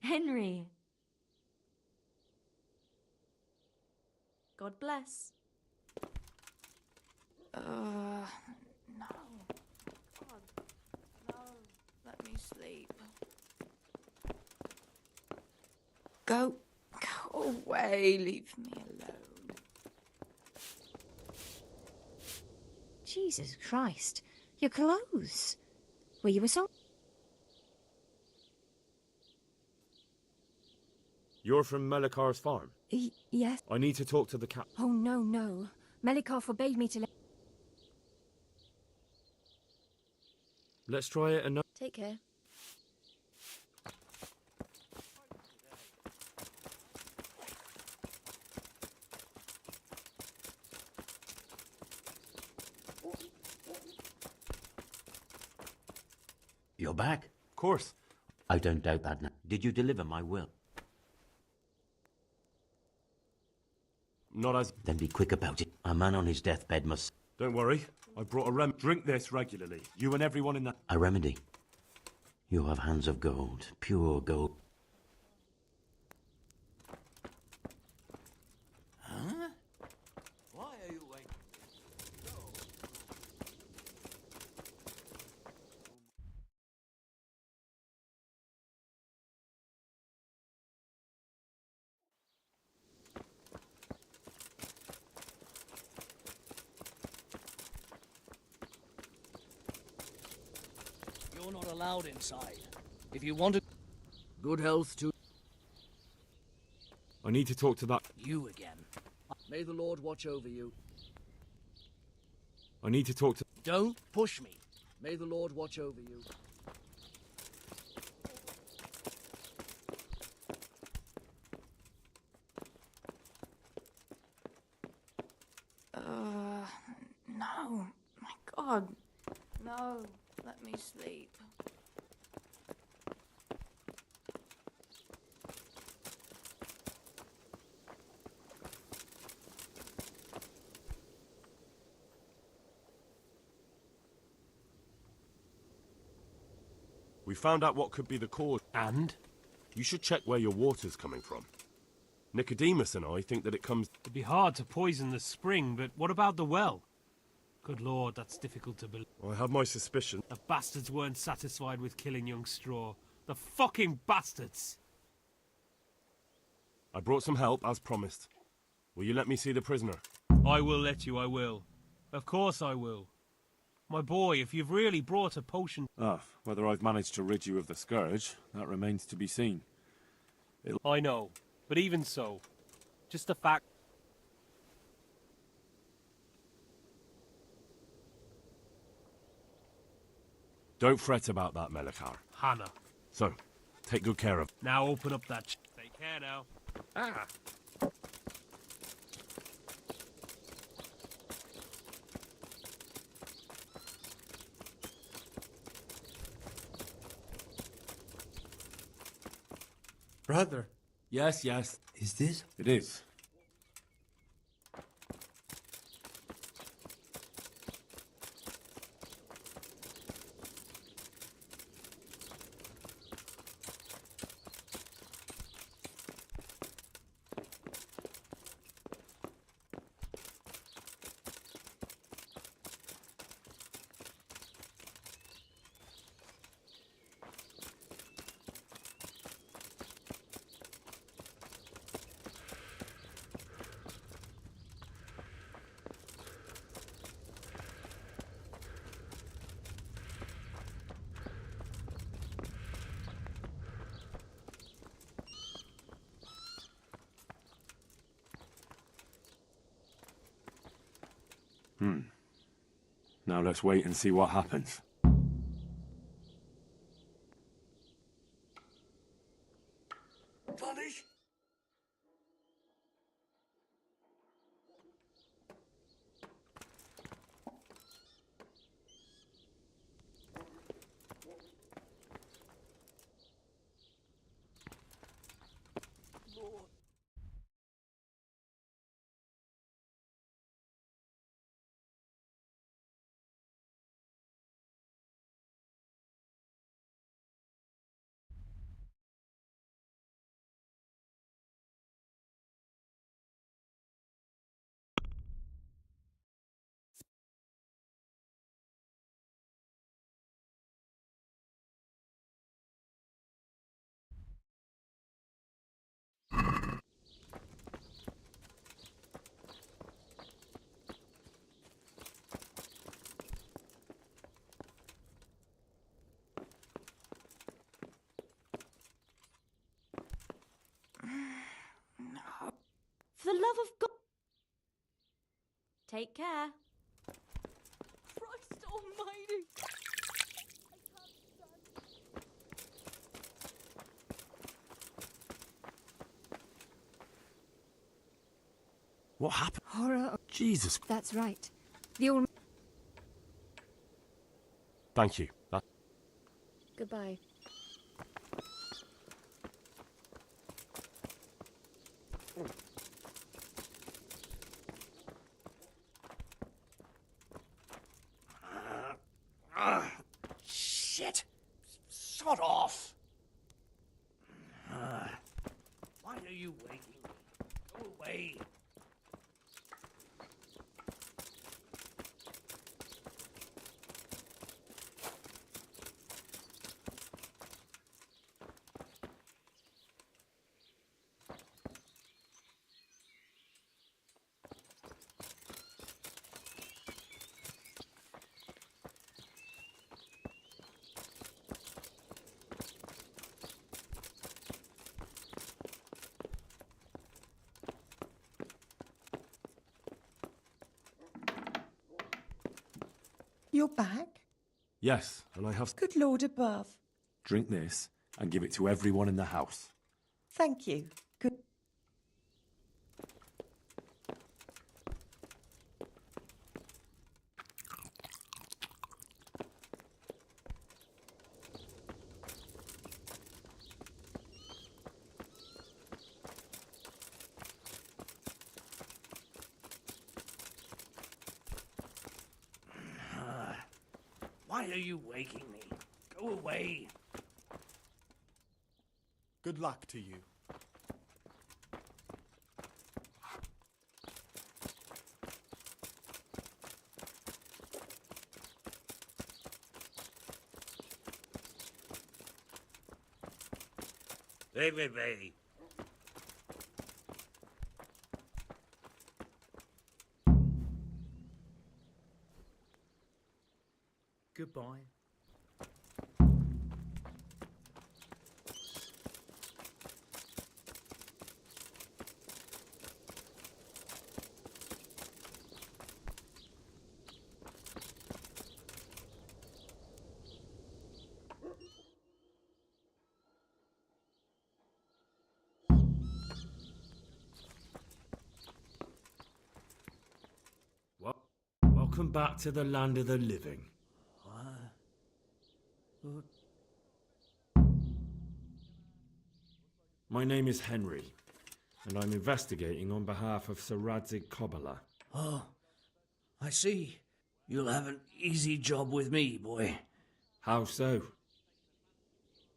Henry. God bless. No. God, no. Let me sleep. Go away. Leave me alone. Jesus Christ. Your clothes. Were you assaulted? You're from Melikar's farm? Yes. I need to talk to the cap... Oh, no. Melikar forbade me to let... Let's try it another... Take care. You're back? Of course. I don't doubt that now. Did you deliver my will? Not as... Then be quick about it. A man on his deathbed must... Don't worry. I brought a Drink this regularly. You and everyone in that... A remedy. You have hands of gold. Pure gold. Huh? Why are you waiting? You're not allowed inside. If you want to... Good health to... I need to talk to that... You again. May the Lord watch over you. I need to talk to... Don't push me. May the Lord watch over you. No. My God. No. Let me sleep. We found out what could be the cause. And? You should check where your water's coming from. Nicodemus and I think that it comes... It'd be hard to poison the spring, but what about the well? Good Lord, that's difficult to believe. I have my suspicion. The bastards weren't satisfied with killing young Straw. The fucking bastards! I brought some help, as promised. Will you let me see the prisoner? I will let you, I will. Of course I will. My boy, if you've really brought a potion... Whether I've managed to rid you of the scourge, that remains to be seen. I know, but even so, just the fact... Don't fret about that, Melikar. Hannah. So, take good care of... Now open up that... Take care now. Ah! Brother. Yes, yes. Is this? It is. Now let's wait and see what happens. Punish? Lord. For the love of God. Take care. Christ almighty! What happened? Horror. Jesus. That's right. The old... Thank you. Goodbye. Shit! Sod off! Why are you waking me? Go away! You're back? Yes, and I have... Good Lord above. Drink this and give it to everyone in the house. Thank you. Good. Why are you waking me? Go away. Good luck to you. Leave me be. Goodbye. Welcome back to the land of the living. My name is Henry, and I'm investigating on behalf of Sir Radzig Kobyla. Oh, I see. You'll have an easy job with me, boy. How so?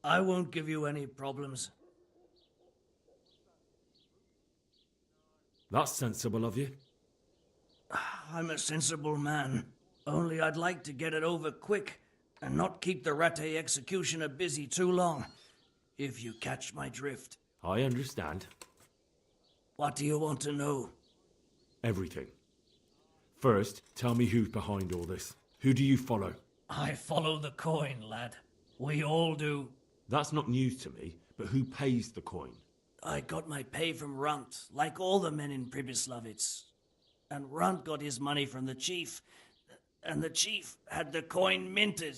I won't give you any problems. That's sensible of you. I'm a sensible man. Only I'd like to get it over quick and not keep the Rattay executioner busy too long, if you catch my drift. I understand. What do you want to know? Everything. First, tell me who's behind all this. Who do you follow? I follow the coin, lad. We all do. That's not news to me, but who pays the coin? I got my pay from Runt, like all the men in Pribyslavitz. And Runt got his money from the chief, and the chief had the coin minted.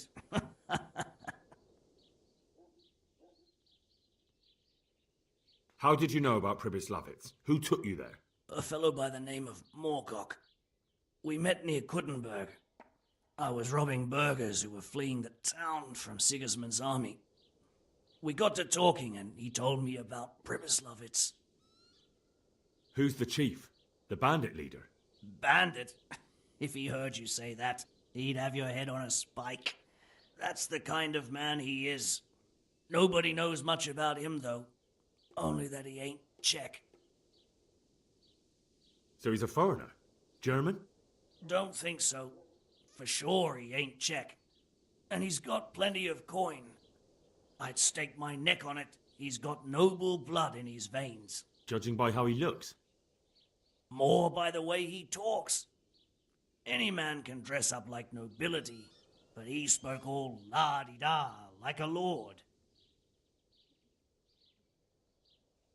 How did you know about Pribyslavitz? Who took you there? A fellow by the name of Moorcock. We met near Kuttenberg. I was robbing burghers who were fleeing the town from Sigismund's army. We got to talking, and he told me about Pribyslavitz. Who's the chief? The bandit leader? Bandit? If he heard you say that, he'd have your head on a spike. That's the kind of man he is. Nobody knows much about him, though. Only that he ain't Czech. So he's a foreigner? German? Don't think so. For sure he ain't Czech. And he's got plenty of coin. I'd stake my neck on it. He's got noble blood in his veins. Judging by how he looks? More by the way he talks. Any man can dress up like nobility, but he spoke all la-di-da, like a lord.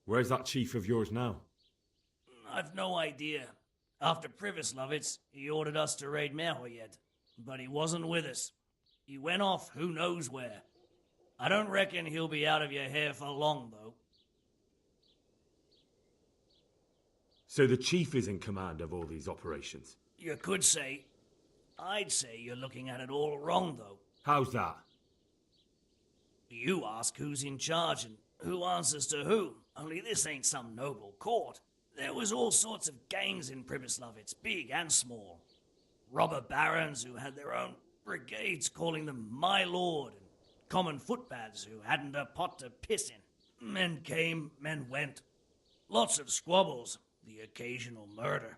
Where's that chief of yours now? I've no idea. After Pribyslavitz, he ordered us to raid Merhoyed, but he wasn't with us. He went off who knows where. I don't reckon he'll be out of your hair for long, though. So the chief is in command of all these operations? You could say. I'd say you're looking at it all wrong, though. How's that? You ask who's in charge and who answers to who, only this ain't some noble court. There was all sorts of gangs in Pribyslavitz, big and small. Robber barons who had their own brigades calling them my lord, and common footpads who hadn't a pot to piss in. Men came, men went. Lots of squabbles, the occasional murder.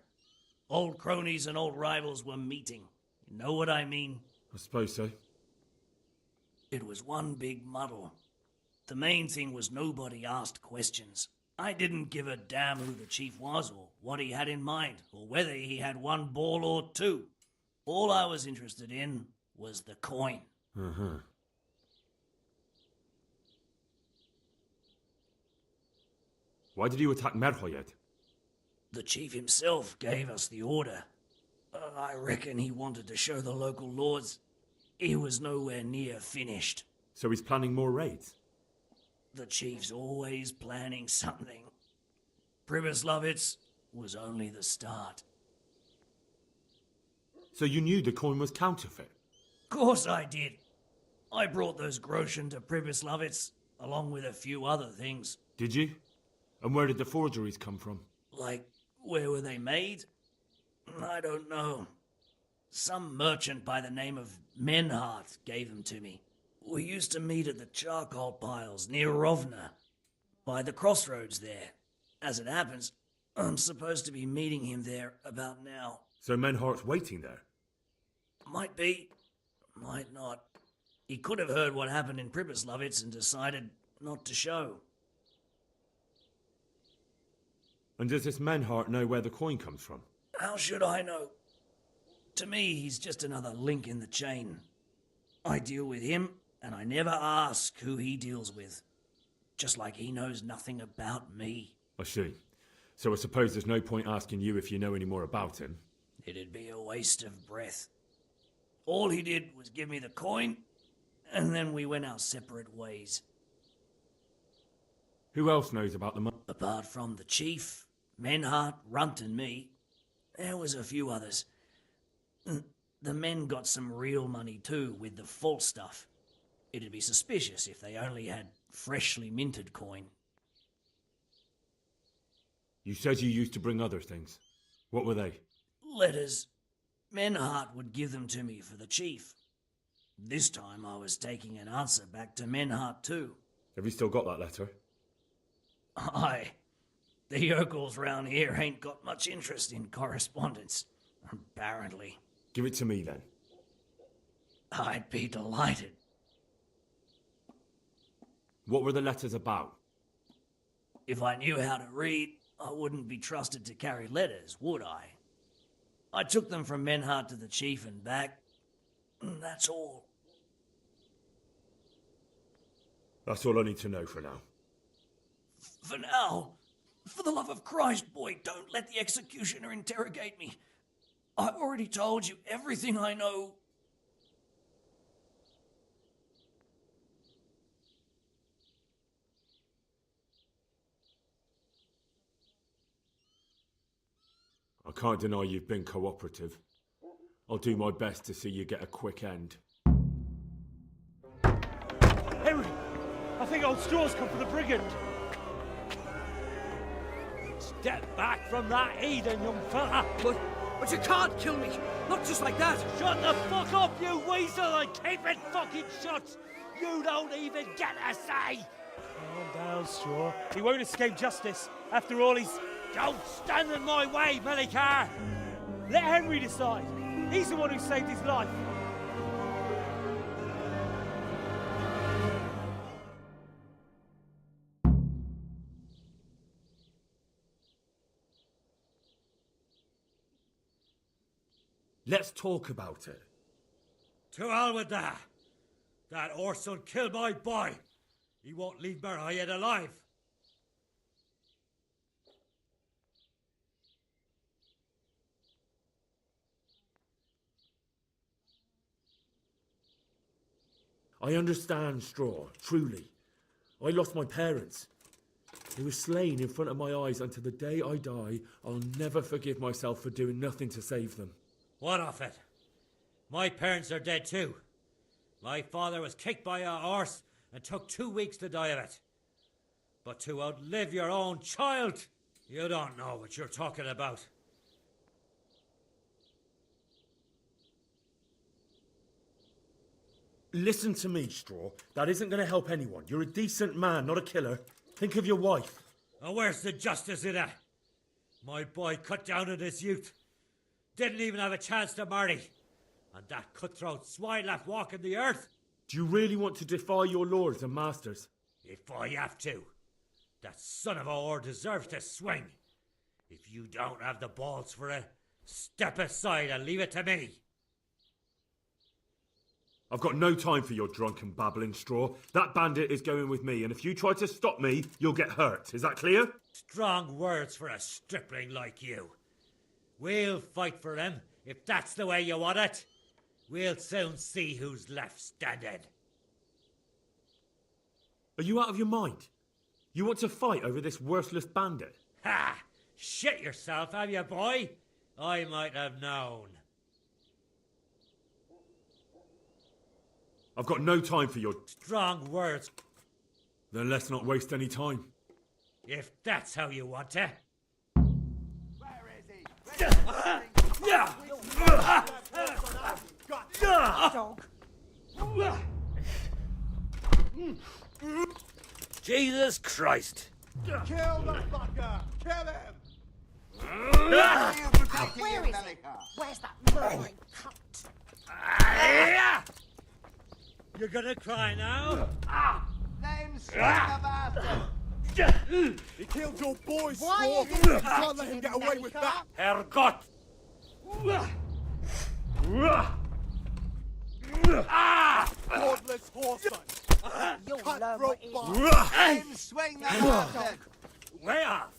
Old cronies and old rivals were meeting. You know what I mean? I suppose so. It was one big muddle. The main thing was nobody asked questions. I didn't give a damn who the chief was or what he had in mind or whether he had one ball or two. All I was interested in was the coin. Uh-huh. Why did you attack Merhoyed? The chief himself gave us the order. I reckon he wanted to show the local lords he was nowhere near finished. So he's planning more raids? The chief's always planning something. Pribyslavitz was only the start. So you knew the coin was counterfeit? Course I did. I brought those groschen to Pribyslavitz, along with a few other things. Did you? And where did the forgeries come from? Like, where were they made? I don't know. Some merchant by the name of Menhart gave them to me. We used to meet at the charcoal piles near Rovna, by the crossroads there. As it happens, I'm supposed to be meeting him there about now. So Menhart's waiting there? Might be, might not. He could have heard what happened in Pribyslavitz and decided not to show. And does this Menhart know where the coin comes from? How should I know? To me, he's just another link in the chain. I deal with him, and I never ask who he deals with. Just like he knows nothing about me. I see. So I suppose there's no point asking you if you know any more about him. It'd be a waste of breath. All he did was give me the coin, and then we went our separate ways. Who else knows about the money? Apart from the chief, Menhart, Runt, and me, there was a few others. The men got some real money too, with the false stuff. It'd be suspicious if they only had freshly minted coin. You said you used to bring other things. What were they? Letters. Menhart would give them to me for the chief. This time I was taking an answer back to Menhart too. Have you still got that letter? Aye. The yokels round here ain't got much interest in correspondence, apparently. Give it to me then. I'd be delighted. What were the letters about? If I knew how to read, I wouldn't be trusted to carry letters, would I? I took them from Menhart to the chief and back. That's all. That's all I need to know for now. For now, for the love of Christ, boy, don't let the executioner interrogate me. I've already told you everything I know. I can't deny you've been cooperative. I'll do my best to see you get a quick end. Henry! I think old Straw's come for the brigand! Step back from that heathen, young fella! But you can't kill me! Not just like that! Shut the fuck up, you weasel, and keep it fucking shut! You don't even get a say! Calm down, Straw. He won't escape justice. After all, he's... Don't stand in my way, Melikar! Let Henry decide. He's the one who saved his life. Let's talk about it. To hell with that. That horse'll kill my boy. He won't leave Merhoyed alive. I understand, Straw, truly. I lost my parents. They were slain in front of my eyes until the day I die. I'll never forgive myself for doing nothing to save them. What of it? My parents are dead too. My father was kicked by a horse and took 2 weeks to die of it. But to outlive your own child, you don't know what you're talking about. Listen to me, Straw. That isn't going to help anyone. You're a decent man, not a killer. Think of your wife. And where's the justice in that? My boy cut down in his youth. Didn't even have a chance to marry. And that cutthroat swine left walking the earth. Do you really want to defy your lords and masters? If I have to. That son of a whore deserves to swing. If you don't have the balls for it, step aside and leave it to me. I've got no time for your drunken babbling, Straw. That bandit is going with me, and if you try to stop me, you'll get hurt. Is that clear? Strong words for a stripling like you. We'll fight for him, if that's the way you want it. We'll soon see who's left standing. Are you out of your mind? You want to fight over this worthless bandit? Ha! Shit yourself, have you, boy? I might have known. I've got no time for your strong words. Then let's not waste any time. If that's how you want it. Where is he? Dog. Jesus Christ. Kill the fucker! Kill him! Where is he? Where's that murdering cunt? You're gonna cry now? Name swing the bastard! He killed your boy, Straw! You can't let him get away with that! Herrgott! Godless whoreson! You'll learn Cutthroat what it is. bastard! Name swing the bastard! Way off!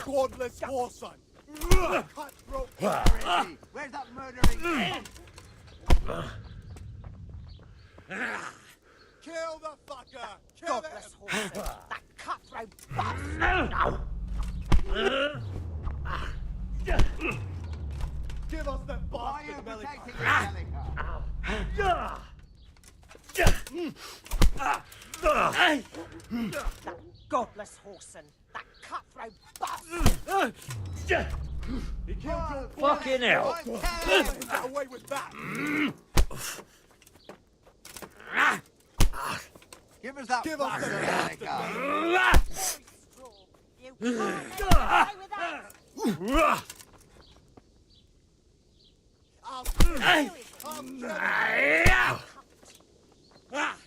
Godless whoreson! Cutthroat bastard! Where's that murdering? Kill the fucker! Kill Godless him! whoreson! That cutthroat bastard! Give us that bastard, That godless whoreson! That cutthroat bastard! He killed your boy! Fucking hell! Get away with that! Give us that bastard, You can't let him away with that!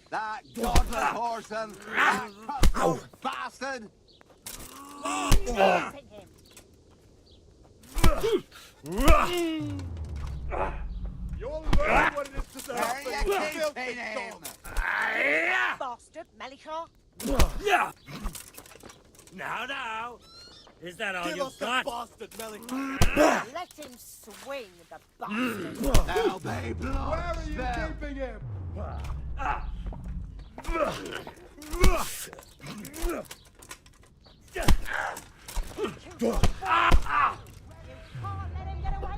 That godless whoreson! That cutthroat bastard! Stopping him! You'll learn what it is to serve the filthy dog! Bastard, Melichar! Now! Is that all Give you've us the got? bastard, Melichar! Let him swing, the bastard! Now they blow! Where are you keeping him?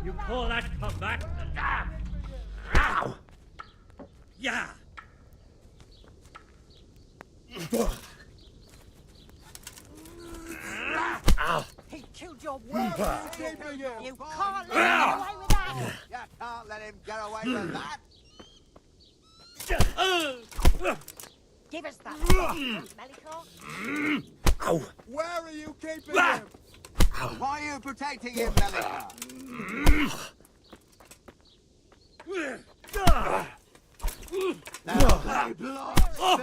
You call that comeback? Yeah! He killed your wife! Keeping him! You can't let him get away with that! You can't let him get away with that! Give us that bastard, Melichar! Where are you keeping him? Why are you protecting him, Melichar? Now they blow!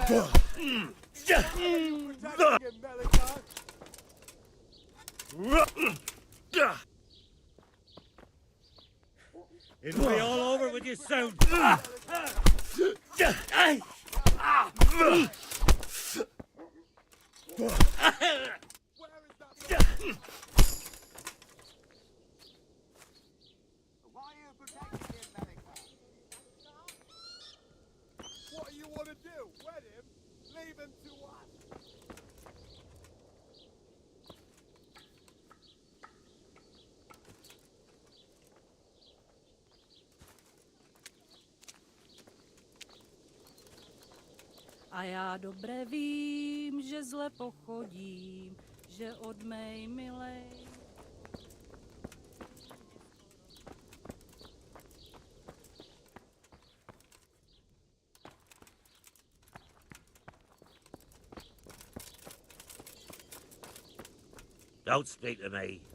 Protecting him, Melichar! It'll be all over with you soon. What do you want to do? Wed him? Leave him to us? A já dobře vím, že zle pochodím, že od mej milej. Don't speak to me.